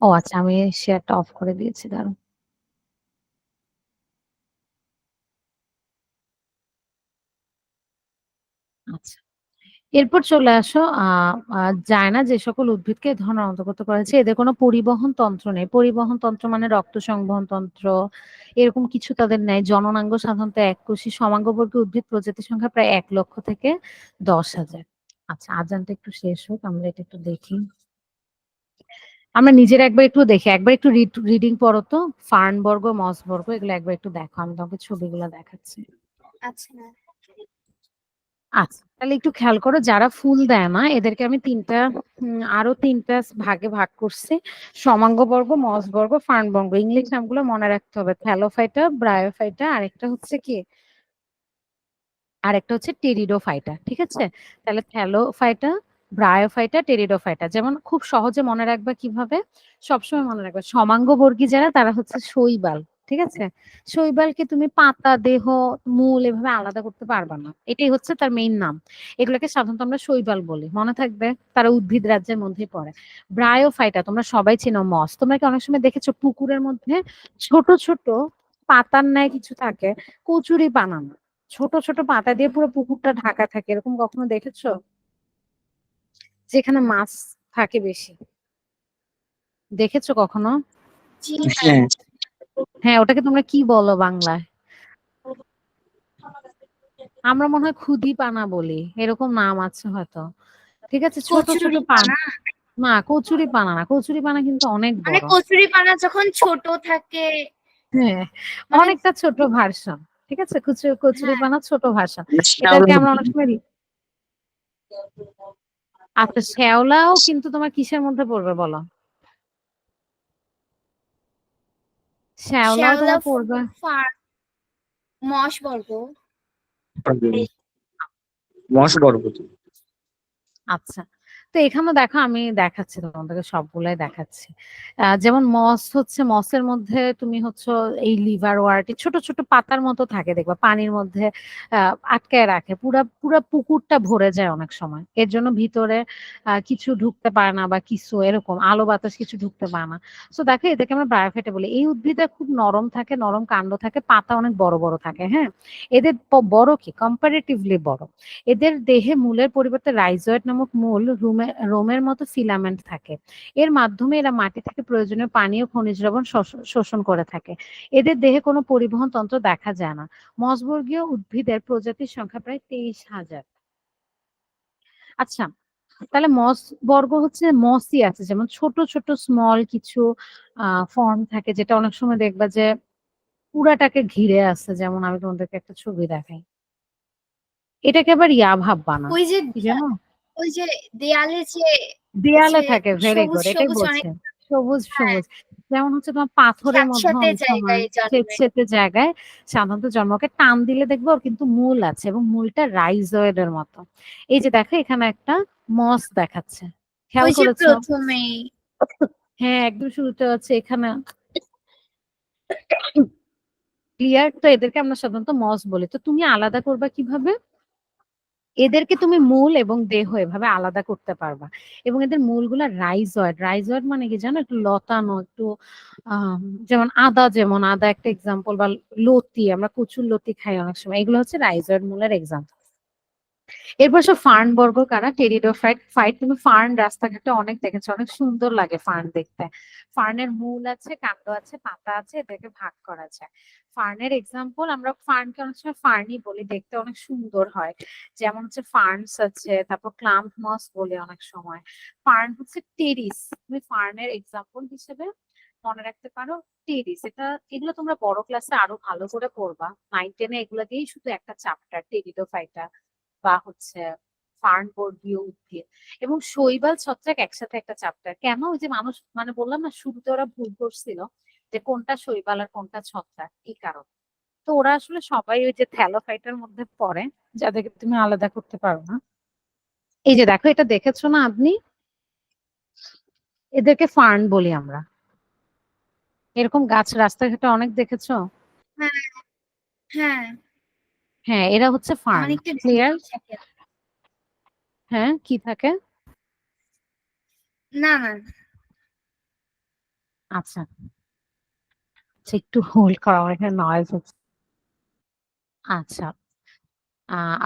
ও আচ্ছা আমি শেয়ারটা অফ করে দিয়েছি, দাঁড়াও। আচ্ছা, এরপর চলে আসো যায় না যে সকল উদ্ভিদকে এই ধরনের অন্তর্গত করা হয়েছে, এদের কোনো পরিবহন তন্ত্র নেই। পরিবহন তন্ত্র মানে রক্ত সংবহন তন্ত্র এরকম কিছু তাদের নেই। জননাঙ্গ সাধারণত এককোষী। সমাঙ্গবর্গী উদ্ভিদ প্রজাতি সংখ্যা প্রায় 1,00,000 থেকে 10,000। আচ্ছা আজানটা একটু শেষ হোক, আমরা এটা একটু দেখি, আমরা নিজেরা একবার একটু দেখি, একবার একটু রিডিং পড়ো তো। ফার্নবর্গ, মসবর্গ এগুলো একবার একটু দেখো, আমি তোমাকে ছবিগুলো দেখাচ্ছি। আচ্ছা ম্যাম। আচ্ছা তাহলে একটু খেয়াল করো, যারা ফুল দেয় না এদেরকে আমি আরো তিনটা ভাগে ভাগ করছি। সমাঙ্গবর্গ, মসবর্গ, ফার্নবর্গ। ইংলিশ নামগুলো মনে রাখতে হবে, থ্যালোফাইটা, ব্রায়োফাইটা, আরেকটা হচ্ছে টেরিডোফাইটা, ঠিক আছে? তাহলে থ্যালোফাইটা, ব্রায়োফাইটা, টেরিডোফাইটা। যেমন খুব সহজে মনে রাখবা কিভাবে, সবসময় মনে রাখবা সমাঙ্গবর্গী যারা তারা হচ্ছে শৈবাল, ঠিক আছে? শৈবালকে তুমি পাতা, দেহ, মূল এভাবে আলাদা করতে পারবা না, এটাই হচ্ছে তার মেইন নাম। এগুলোকে সাধারণত আমরা শৈবাল বলি, মনে থাকবে, তারা উদ্ভিদ রাজ্যের মধ্যেই পড়ে। ব্রায়োফাইটা তোমরা সবাই চেনো, মস। তোমরা কি অনেক সময় দেখেছো পুকুরের মধ্যে ছোট ছোট পাতার ন্যায় কিছু থাকে, কচুরি বানানো, ছোট ছোট পাতা দিয়ে পুরো পুকুরটা ঢাকা থাকে, এরকম কখনো দেখেছো? যেখানে মাছ থাকে বেশি, দেখেছো কখনো? জি হ্যাঁ হ্যাঁ, ওটাকে তোমরা কি বলো বাংলায়? আমরা মনে হয় খুদি পানা বলি, এরকম নাম আছে হয়তো। ঠিক আছে, ছোট ছোট কচুরি পান। পানা, না, কচুরি পানা না, কচুরি পানা কিন্তু অনেক মানে বড়। কচুরি পানা যখন ছোট থাকে, হ্যাঁ, মানে অনেকটা ছোট ভার্সন। ঠিক আছে, কচুরি হ্যাঁ পানা ছোট ভার্সন। শ্যাওলা এটাকে আমরা অনেক সময় আচ্ছা, শ্যাওলাও কিন্তু তোমার কিসের মধ্যে পড়বে বলো? শ্যাওলাও শ্যাওলা তোমার পড়বে। মশ বর্গ। মশ বরবটি। আচ্ছা, তো এখানে দেখো আমি দেখাচ্ছি তোমাদেরকে, সবগুলাই দেখাচ্ছি। যেমন মস হচ্ছে, মসের মধ্যে তুমি হচ্ছে এই লিভার ওয়ার্টি ছোট ছোট পাতার মতো থাকে, দেখবা পানির মধ্যে আটকায় রাখে, পুরা পুরা পুকুরটা ভরে যায় অনেক সময়। এর জন্য ভিতরে কিছু ঢুকতে পারে না, বা কিছু এরকম আলো বাতাস কিছু ঢুকতে পারে না। তো দেখো এদেরকে আমরা ব্রায়োফাইটা বলি। এই উদ্ভিদটা খুব নরম থাকে, নরম কাণ্ড থাকে, পাতা অনেক বড় বড় থাকে। হ্যাঁ, এদের বড় কি কম্পারেটিভলি বড়। এদের দেহে মূলের পরিবর্তে রাইজয়েড নামক মূল রোমের মতো ফিলামেন্ট থাকে। এর মাধ্যমে এরা মাটি থেকে প্রয়োজনীয় পানি ও খনিজ লবণ শোষণ করে থাকে। এদের দেহে কোনো পরিবহন তন্ত্র দেখা যায় না। মসবর্গীয় উদ্ভিদের প্রজাতির সংখ্যা প্রায় 23,000। আচ্ছা, তাহলে মস বর্গ হচ্ছে মসই আছে, যেমন ছোট ছোট স্মল কিছু ফর্ম থাকে, যেটা অনেক সময় দেখবা যে পুরাটাকে ঘিরে আছে। যেমন আমি তোমাদেরকে একটা ছবি দেখাই, এটাকে আবার ইয়া ভাববা না, ওই যে কি জানো? ওই যে দেয়ালে যে দেয়ালে হচ্ছে থাকে, ভেরি সবুজ গুড, এটাই সবুজ অনেক, বলছে। সবুজ হ্যাঁ সবুজ, যেমন হচ্ছে তোমার পাথরের মধ্যে স্যাঁতস্যাঁতে অনেক সময় জায়গায় জন্মে। স্যাঁতসেঁতে জায়গায় সাধারণত জন্মকে টান দিলে দেখবো ওর কিন্তু মূল আছে, এবং মূলটা রাইজয়েড এর মতো। এই যে দেখো এখানে একটা মস দেখাচ্ছে, খেয়াল ওই যে করেছো? প্রথমেই হ্যাঁ, একদম শুরুতে আছে এখানে, ক্লিয়ার? তো এদেরকে আমরা সাধারণত মস বলি। তো তুমি আলাদা করবা কিভাবে? এদেরকে তুমি মূল এবং দেহ এভাবে আলাদা করতে পারবা। এবং এদের মূলগুলা রাইজয়েড। রাইজয়েড মানে কি জানো? একটু লতানো, একটু আম যেমন আদা, যেমন আদা একটা এক্সাম্পল, বা লতি, আমরা কচুর লতি খাই অনেক সময়। এগুলো হচ্ছে রাইজয়েড মূলের এক্সাম্পল। এরপর সব ফার্ন বর্গ কারা? টেরিডোফাইট। তুমি ফার্ন রাস্তাঘাটে অনেক দেখেছো, অনেক সুন্দর লাগে ফার্ন দেখতে। ফার্নের মূল আছে, কাণ্ড আছে, পাতা আছে, এদেরকে ভাগ করা যায়। ফার্নের এক্সাম্পল, আমরা ফার্নকে অনেক সময় ফার্নি বলি, দেখতে অনেক সুন্দর হয়। যেমন হচ্ছে ফার্নস আছে, তারপর ক্লাম্প মস বলি অনেক সময়। ফার্ন হচ্ছে টেরিস। তুমি ফার্নের এক্সাম্পল হিসেবে মনে রাখতে পারো টেরিস। এগুলো তোমরা বড় ক্লাসে আরো ভালো করে পড়বা। 9-10 এ এগুলো দিয়েই শুধু একটা চ্যাপ্টার, টেরিডোফাইটা বা হচ্ছে ফার্নবর্গীয় উদ্ভিদ। এবং শৈবাল ছত্রাক একসাথে একটা চ্যাপ্টার। কেন? ওই যে মানুষ, মানে বললাম না শুরুতে ওরা ভুল করছিল যে কোনটা শৈবাল আর কোনটা ছত্রাক, এই কারণে। তো ওরা আসলে সবাই ওই যে থ্যালোফাইটার মধ্যে পড়ে, যাদেরকে তুমি আলাদা করতে পারো না। এই যে দেখো, এটা দেখেছো না আপনি? এদেরকে ফার্ন বলি আমরা। এরকম গাছ রাস্তাঘাটে অনেক দেখেছো? হ্যাঁ হ্যাঁ হ্যাঁ, এরা হচ্ছে ফার্ন। মানে একটু ক্লিয়ার? ঝুঁকি থাকে। হ্যাঁ, কি থাকে? না না আচ্ছা, একটু হোল্ড করা, আমার এখানে নয়েজ হচ্ছে। আচ্ছা,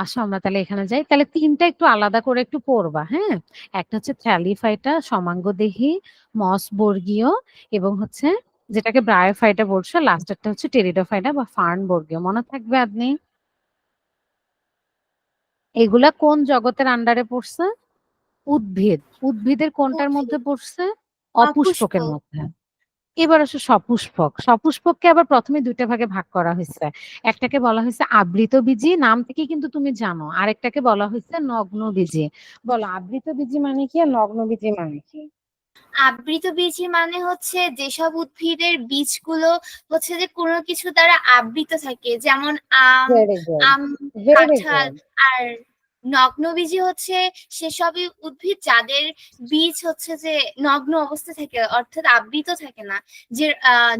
আসো আমরা তাহলে এখানে যাই। তাহলে ৩টা একটু আলাদা করে একটু পড়বা, হ্যাঁ? একটা হচ্ছে থ্যালিফাইটা, সমাঙ্গদেহী, মসবর্গীয়, এবং হচ্ছে যেটাকে ব্রায়োফাইটা বলছো, লাস্টেরটা হচ্ছে টেরিডোফাইটা বা ফার্নবর্গীয়। মনে থাকবে আপনি? এগুলা কোন জগতের আন্ডারে পড়ছে? উদ্ভিদ। উদ্ভিদের কোনটার উদ্ভিদ মধ্যে পড়ছে? অপুষ্প। অপুষ্পকের মধ্যে। এবার আসে সপুষ্পক। সপুষ্পককে আবার প্রথমে ২টা ভাগে ভাগ করা হয়েছে। একটাকে বলা হয়েছে আবৃতবীজী, নাম থেকে কিন্তু তুমি জানো। আরেকটাকে বলা হয়েছে নগ্নবীজী। বলো আবৃতবীজী মানে কি আর নগ্নবীজী মানে কি? আবৃতবীজী মানে হচ্ছে যেসব উদ্ভিদের বীজগুলো হচ্ছে যে কোনো কিছু দ্বারা আবৃত থাকে, যেমন আম, ভেরি গুড, আম, ভেরি কাঁঠাল। গুড। আর নগ্নবীজী হচ্ছে সেসবই উদ্ভিদ যাদের বীজ হচ্ছে যে নগ্ন অবস্থা থাকে, অর্থাৎ আবৃত থাকে না। যে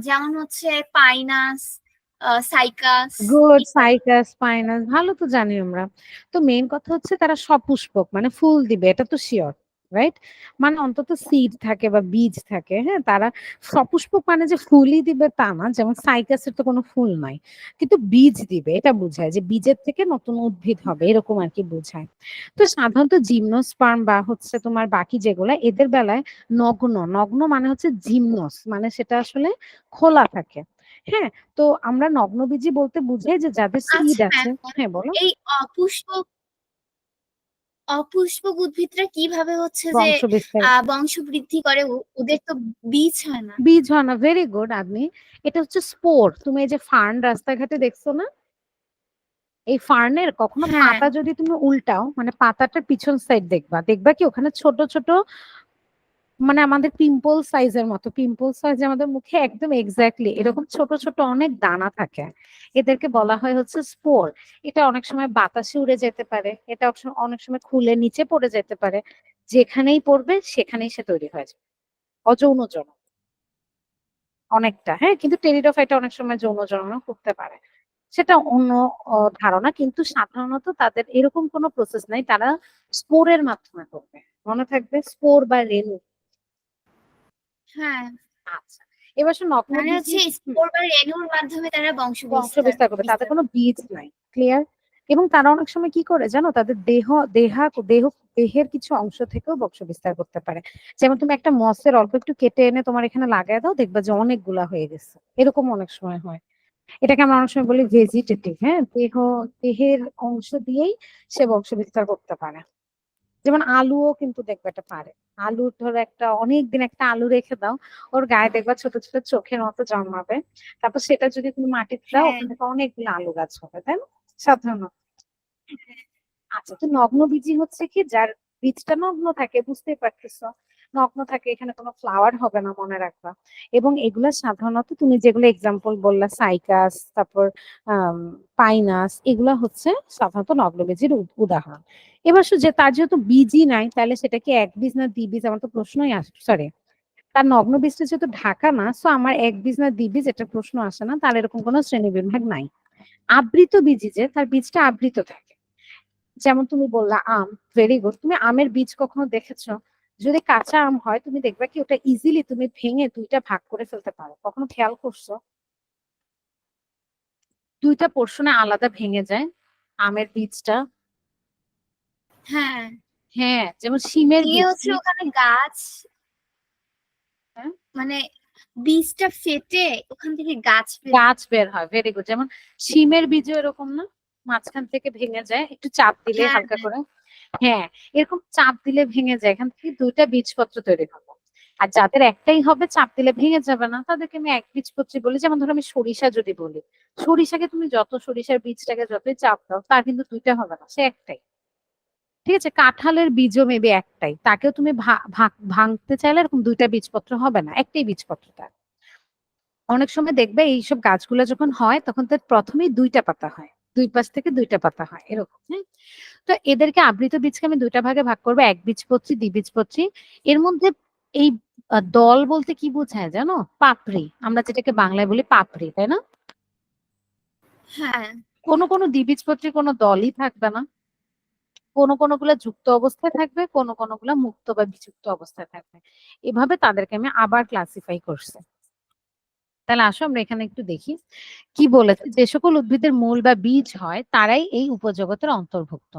যেমন হচ্ছে পাইনাস, সাইকাস গুড, ইত্যাদি। সাইকাস, পাইনাস, ভালো তো জানি আমরা। তো মেইন কথা হচ্ছে তারা সপুষ্পক, মানে ফুল দিবে, এটা তো শিওর। রাইট? মানে অন্তত সিড থাকে বা বীজ থাকে, হ্যাঁ? তারা সপুষ্পক মানে যে ফুলই দিবে তা না। যেমন সাইকাসের তো কোনো ফুল নাই। কিন্তু বীজ দিবে এটা বোঝায় যে বীজের থেকে নতুন উদ্ভিদ হবে এরকম আরকি বোঝায়। তো সাধারণত জিমনোস্পার্ম বা হচ্ছে তোমার বাকি যেগুলা এদের বেলায় নগ্ন মানে হচ্ছে জিমনোস মানে সেটা আসলে খোলা থাকে। হ্যাঁ? তো আমরা নগ্নবীজী বলতে বুঝাই যে যাদের সিড আচ্ছা আছে। ম্যাম, হ্যাঁ, বলো? এই অপুষ্পক অপুষ্পক উদ্ভিদরা কিভাবে হচ্ছে যে বংশবিস্তার বংশ বৃদ্ধি করে? ওদের তো বীজ হয় না। বীজ হয় না। ভেরি গুড আপনি। এটা হচ্ছে স্পোর। তুমি এই যে ফার্ন রাস্তাঘাটে দেখছো না? এই ফার্নের কখনো হ্যাঁ, পাতা যদি তুমি উল্টাও মানে পাতাটার পিছন সাইড দেখবা। দেখবা কি ওখানে ছোট, ছোট মানে আমাদের পিম্পল সাইজের মতো। পিম্পল সাইজ আমাদের মুখে একদম এক্সাক্টলি এরকম ছোট, ছোট অনেক দানা থাকে। এদেরকে বলা হয় হচ্ছে স্পোর। এটা অনেক সময় বাতাসে উড়ে যেতে পারে। এটা অনেক সময় খুলে নিচে পড়ে যেতে পারে। যেখানেই পড়বে সেখানেই সে তৈরি হয়ে যাবে। অযৌনজনক অনেকটা, হ্যাঁ? কিন্তু টেরিডোফাইটা অনেক সময় যৌনজননও করতে পারে। সেটা অন্য ধারণা। কিন্তু সাধারণত তাদের এরকম কোনো প্রসেস নাই। তারা স্পোরের মাধ্যমে করবে। মনে থাকবে স্পোর বা রেণু। হ্যাঁ। আচ্ছা। এবার আসো মানে নগ্নবীজী হচ্ছে স্পোর বা রেণুর মাধ্যমে তারা বংশ বংশ বিস্তার বিস্তার করবে। তাদের বিস্তার কোনো করে। বীজ নাই। ক্লিয়ার? এবং তারা অনেক সময় কি করে জানো? তাদের দেহের কিছু অংশ থেকেও বংশ বিস্তার করতে পারে। যেমন তুমি একটা মসের অল্প একটু কেটে এনে তোমার এখানে লাগায় দাও, দেখবা যে অনেকগুলা হয়ে গেছে। এরকম অনেক সময় হয়। এটাকে আমরা অনেক সময় বলি ভেজিটেটিভ, হ্যাঁ? দেহের অংশ দিয়েই সে বংশ বিস্তার করতে পারে। যেমন আলুও কিন্তু দেখবে এটা পারে। আলু ধরো অনেকদিন একটা আলু রেখে দাও, ওর গায়ে দেখবা ছোট, ছোট চোখের মতো জন্মাবে। তারপর সেটা যদি তুমি মাটিতে দাও হ্যাঁ, ওখান থেকে অনেকগুলো আলু গাছ হবে, তাই না? সাধারণত। আচ্ছা, তো নগ্নবীজী হচ্ছে কি যার বীজটা নগ্ন থাকে, বুঝতেই পারতেছো। নগ্ন থাকে, এখানে কোনো ফ্লাওয়ার হবে না, মনে রাখবা। এবং এগুলা সাধারণত তুমি যেগুলো এক্সাম্পল বললা সাইকাস, তারপর আম পাইনাস, এগুলা হচ্ছে সাধারণত নগ্নবীজীর উদাহরণ। এবার যে তার যেহেতু বীজই নাই তাহলে সেটা কি এক বীজ না দ্বিবীজ? আমার তো প্রশ্নই আসে, সরি, তার নগ্ন বীজটা যেহেতু ঢাকা না, সো আমার এক বীজ না দ্বিবীজ এটা প্রশ্ন আসে না, তার এরকম কোনো শ্রেণীবিভাগ নাই। আবৃত বীজই যে তার বীজটা আবৃত থাকে। যেমন তুমি বললা আম, ভেরি গুড। তুমি আমের বীজ কখনো দেখেছো? যদি কাঁচা আম হয় তুমি দেখবা কি ওটা ইজিলি তুমি ভেঙে দুইটা ভাগ করে ফেলতে পারো। কখনো খেয়াল করছো? দুইটা পোর্শনে আলাদা ভেঙে যায় আমের বীজটা। হ্যাঁ। হ্যাঁ, যেমন শিমের দিয়ে বীজ। হচ্ছে ওখানে গাছ, হ্যাঁ, মানে বীজটা ফেটে ওখান থেকে গাছ বের হয়। গাছ বের হয়। Very good. যেমন শিমের বীজও এরকম না, মাঝখান থেকে ভেঙে যায় একটু চাপ দিলে হ্যাঁ, হালকা করে। হ্যাঁ, এরকম চাপ দিলে ভেঙে যায়, এখান থেকে দুইটা বীজপত্র তৈরি হবে। আর যাদের একটাই হবে চাপ দিলে ভেঙে যাবে না তাদেরকে আমি এক বীজপত্রী বলি। যেমন ধরো আমি সরিষা যদি বলি, সরিষাকে তুমি যত সরিষার বীজটাকে যতই চাপ দাও তার কিন্তু দুইটা হবে না, সে একটাই। ঠিক আছে? কাঁঠালের বীজও মেবি একটাই, তাকেও তুমি ভাঙতে চাইলে এরকম দুইটা বীজপত্র হবে না, একটাই বীজপত্র তার। অনেক সময় দেখবে এইসব গাছগুলো যখন হয় তখন তার প্রথমেই দুইটা পাতা হয়, দুই পাশ থেকে দুইটা পাতা হয় এরকম, হ্যাঁ? তো এদেরকে আবৃত বীজকে আমি দুইটা ভাগে ভাগ করবো, একবীজপত্রী, দ্বিবীজপত্রী। এর মধ্যে এই দল বলতে কি বোঝায় জানো? পাপড়ি, আমরা যেটাকে বাংলায় বলি পাপড়ি, তাই না? হ্যাঁ, কোনো কোনো দ্বিবীজপত্রী কোনো দলই থাকবে না, কোনো কোনো গুলা যুক্ত অবস্থায় থাকবে, কোনো কোনো গুলা মুক্ত বা বিযুক্ত অবস্থায় থাকবে। এভাবে তাদেরকে আমি আবার ক্লাসিফাই করছি। তাহলে আসো আমরা এখানে একটু দেখি কি বলেছে। যে সকল উদ্ভিদের মূল বা বীজ হয় তারাই এই উপজগতের অন্তর্ভুক্ত।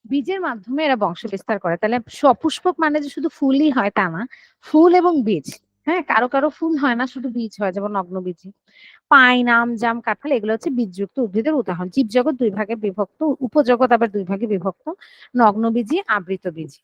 বীজের মাধ্যমে এরা বংশ বিস্তার করে। তাহলে সপুষ্পক মানে যে শুধু ফুলই হয় তা না, ফুল এবং বীজ। হ্যাঁ, কারো কারো ফুল হয় না, শুধু বীজ হয়, যেমন নগ্নবীজী। পাইন, আম, জাম, কাঁঠাল এগুলো হচ্ছে বীজযুক্ত উদ্ভিদের উদাহরণ। জীবজগৎ দুই ভাগে বিভক্ত, উপজগৎ আবার দুই ভাগে বিভক্ত, নগ্নবীজী, আবৃতবীজী।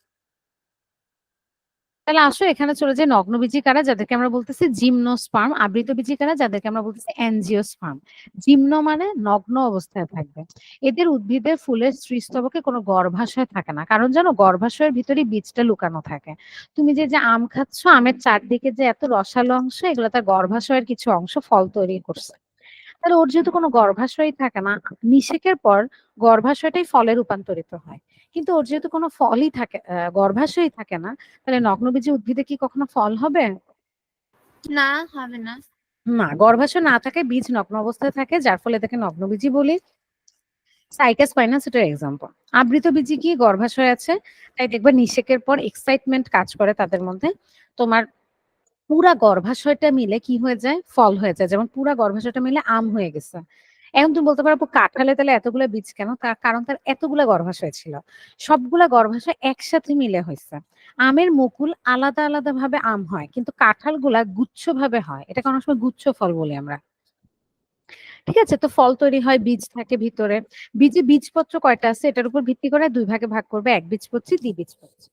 তাহলে আসো এখানে চলে যায় নগ্নবীজী কারা, যাদেরকে আমরা বলতেছি জিমনোস্পার্ম। আবৃতবীজী কারা, যাদেরকে আমরা বলতেছি অ্যাঞ্জিওস্পার্ম। জিমনো মানে নগ্ন অবস্থায় থাকবে। এদের উদ্ভিদের ফুলের স্ত্রীস্তবকে কোনো গর্ভাশয় থাকে না, কারণ জানো গর্ভাশয়ের ভিতরে বীজটা লুকানো থাকে। তুমি যে আম খাচ্ছ, আমের চারদিকে যে এত রসালো অংশ, এগুলো তার গর্ভাশয়ের কিছু অংশ ফল তৈরি করছে। তাহলে ওর যেহেতু কোনো গর্ভাশয় থাকে না, নিষেকের পর গর্ভাশয়টাই ফলে রূপান্তরিত হয়। কিন্তু ওর যেহেতু কোনো ফলই থাকে, গর্ভাশয়ই থাকে না, তাহলে নগ্নবীজী উদ্ভিদে কি কখনো ফল হবে? না, হবে না। না, গর্ভাশয় না থাকে, বীজ নগ্ন অবস্থায় থাকে, যার ফলে এটাকে নগ্নবীজী বলি। সাইকাস ফাইনাস এটার এক্সাম্পল। আবৃতবীজী কি গর্ভাশয় আছে, তাই দেখবে নিষেকের পর এক্সাইটমেন্ট কাজ করে তাদের মধ্যে। তোমার পুরা গর্ভাশয়টা মিলে কি হয়ে যায়, ফল হয়ে যায়। যেমন পুরা গর্ভাশয়টা মিলে আম হয়ে গেছে। এখন তুমি বলতে পারো আপু কাঁঠালে তাহলে এতগুলা বীজ কেন? তার কারণ তার এতগুলা গর্ভাশয় ছিল, সবগুলা গর্ভাশয় একসাথে মিলে হয়েছে। আমের মুকুল আলাদা আলাদা ভাবে আম হয়, কিন্তু কাঁঠালগুলা গুচ্ছ ভাবে হয়, এটাকে অনেক সময় গুচ্ছ ফল বলি আমরা। ঠিক আছে, তো ফল তৈরি হয়, বীজ থাকে ভিতরে। বীজে বীজপত্র কয়টা আছে এটার উপর ভিত্তি করে দুই ভাগে ভাগ করবে, একবীজপত্রী, দ্বিবীজপত্রী।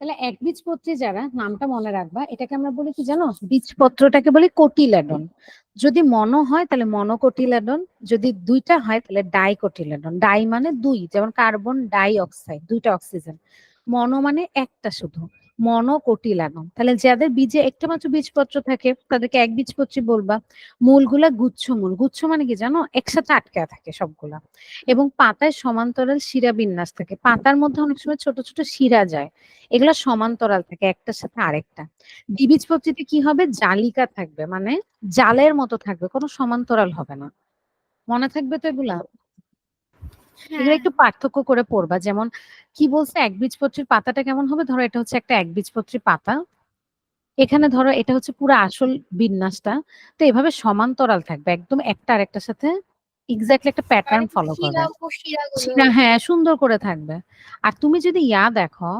তাহলে একবীজপত্রী যারা, নামটা মনে রাখবা, এটাকে আমরা বলি কি জানো, বীজপত্রটাকে বলি কোটিলেডন। যদি মনো হয় তাহলে মনোকোটিলেডন, যদি দুইটা হয় তাহলে ডাইকোটিলেডন। ডাই মানে দুই, যেমন কার্বন ডাই অক্সাইড, দুইটা অক্সিজেন। মনো মানে একটা শুধু, মনোকোটিলেডন। তাহলে যাদের বীজে একটা মাত্র বীজপত্র থাকে তাদেরকে একবীজপত্রী বলবা। মূলগুলা গুচ্ছমূল। গুচ্ছ মানে কি জানো, একসাথে আটকে থাকে সবগুলা। এবং পাতায় সমান্তরাল শিরা বিন্যাস থাকে, পাতার মধ্যে অনেক সময় ছোট ছোট শিরা যায়, এগুলো সমান্তরাল থাকে একটার সাথে আরেকটা। দ্বিবীজপত্রীতে কি হবে, জালিকা থাকবে, মানে জালের মতো থাকবে, কোনো সমান্তরাল হবে না। মনে থাকবে তো এগুলা? এগুলো হ্যাঁ একটু পার্থক্য করে পড়বা। যেমন কি বলছে, একবীজপত্রীর পাতাটা কেমন হবে, ধরো এটা হচ্ছে একটা একবীজপত্রী পাতা, এখানে ধরো এটা হচ্ছে পুরো আসল বিন্যাসটা। তো এভাবে সমান্তরাল থাকবে একদম, একটা আরেকটার সাথে এক্স্যাক্টলি একটা প্যাটার্ন ফলো শিরা করবে। উপশিরাগুলো। সেটা হ্যাঁ সুন্দর করে থাকবে। আর তুমি যদি দেখো,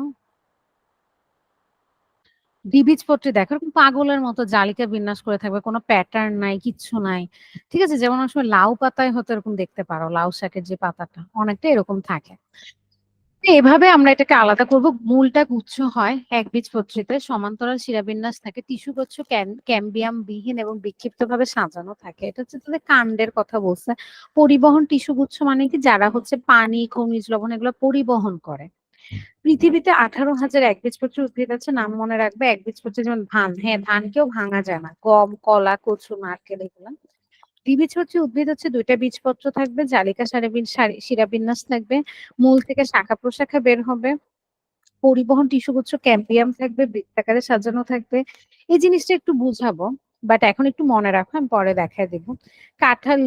দ্বিবীজপত্রী দেখো এরকম পাগলের মতো জালিকা বিন্যাস করে থাকবে, কোনো প্যাটার্ন নাই, কিচ্ছু নাই। ঠিক আছে, যেমন অনেক সময় লাউ পাতায় হয়তো এরকম দেখতে পারো, লাউ শাকের যে পাতাটা অনেকটা এরকম থাকে। তো এভাবে আমরা এটাকে আলাদা করব। মূলটা গুচ্ছ হয় একবীজপত্রীতে, সমান্তরাল শিরাবিন্যাস থাকে, টিস্যুগুচ্ছ ক্যাম্বিয়াম বিহীন এবং বিক্ষিপ্ত ভাবে সাজানো থাকে। এটা হচ্ছে তাদের কাণ্ডের কথা বলছে। পরিবহন টিস্যুগুচ্ছ মানে কি, যারা হচ্ছে পানি, খনিজ লবণ এগুলো পরিবহন করে। পৃথিবীতে 18,000 একবীজপত্রী উদ্ভিদ আছে, নাম মনে রাখবে। একবীজপত্রী যেমন ধান, হ্যাঁ ধানকেও ভাঙা যায় না, গম, কলা, কচু, নারকেল এগুলা। দ্বিবীজপত্রী উদ্ভিদ হচ্ছে দুইটা বীজপত্র থাকবে, জালিকা শিরাবিন্যাস থাকবে, মূল থেকে শাখা প্রশাখা বের হবে, পরিবহন টিস্যুগুচ্ছ ক্যাম্বিয়াম থাকবে, বৃত্তাকারে সাজানো থাকবে। এই জিনিসটা একটু বুঝাবো, বাট এখন একটু মনে রাখো, আমি পরে দেখায় দেবো। কাঁঠাল,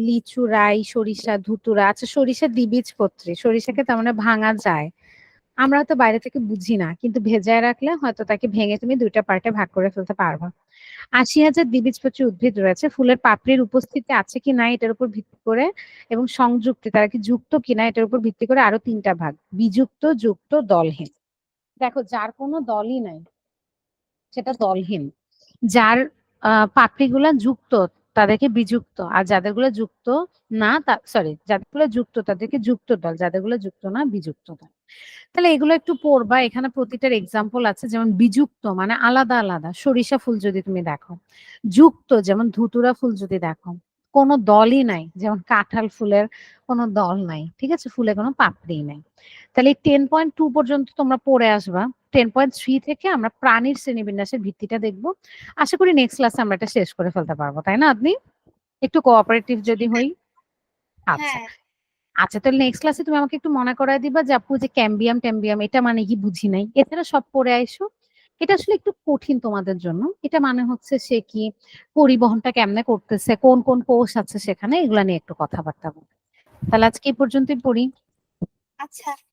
লিচু, রাই, সরিষা, ধুতুরা। আচ্ছা সরিষা দ্বিবীজপত্রী, সরিষাকে তার মানে ভাঙা যায়, আমরা হয়তো বাইরে থেকে বুঝি না, কিন্তু ভেজায় রাখলে হয়তো তাকে ভেঙে তুমি দুইটা পার্টে ভাগ করে ফেলতে পারবা। 80,000 দ্বিবীজপত্রী উদ্ভিদ রয়েছে, ফুলের পাপড়ির উপস্থিতি আছে কি না এটার উপর ভিত্তি করে এবং সংযুক্তি তারা কি যুক্ত কিনা এটার উপর ভিত্তি করে আরো তিনটা ভাগ, বিযুক্ত, যুক্ত, দলহীন। দেখো যার কোনো দলই নাই সেটা দলহীন। যার পাপড়িগুলা যুক্ত তাদেরকে বিযুক্ত, আর যাদেরগুলো যুক্ত না, সরি, যাদেরগুলো যুক্ত তাদেরকে যুক্ত দল, যাদেরগুলো যুক্ত না বিযুক্ত দল। তাহলে এগুলো একটু পড়বা, এখানে প্রতিটার এক্সাম্পল আছে। যেমন বিযুক্ত মানে আলাদা আলাদা, সরিষা ফুল যদি তুমি দেখো। যুক্ত যেমন ধুতুরা ফুল যদি দেখো, কোনো দলই নাই, যেমন কাঁঠাল ফুলের কোনো দল নাই। ঠিক আছে, ফুলে কোনো পাপড়ি নাই। তাহলে 10.2 পর্যন্ত তোমরা পড়ে আসবা। 10.3 থেকে আমরা প্রাণীর শ্রেণীবিন্যাসের ভিত্তিটা দেখবো। আশা করি নেক্সট ক্লাসে আমরা এটা শেষ করে ফেলতে পারবো, তাই না আপনি? একটু কোঅপারেটিভ যদি হই। আচ্ছা হ্যাঁ আচ্ছা, তাহলে নেক্সট ক্লাসে তুমি আমাকে একটু মনে করায় দিবা যে আপু যে ক্যাম্বিয়াম ট্যাম্বিয়াম এটা মানে কি, বুঝি নাই, এছাড়া সব পড়ে আইসো। এটা আসলে একটু কঠিন তোমাদের জন্য। এটা মানে হচ্ছে সে কি পরিবহনটা কেমনে করতেছে, কোন কোন কোষ আছে সেখানে, এগুলা নিয়ে একটু কথাবার্তা বলবো। তাহলে আজকে এই পর্যন্তই পড়ি। আচ্ছা।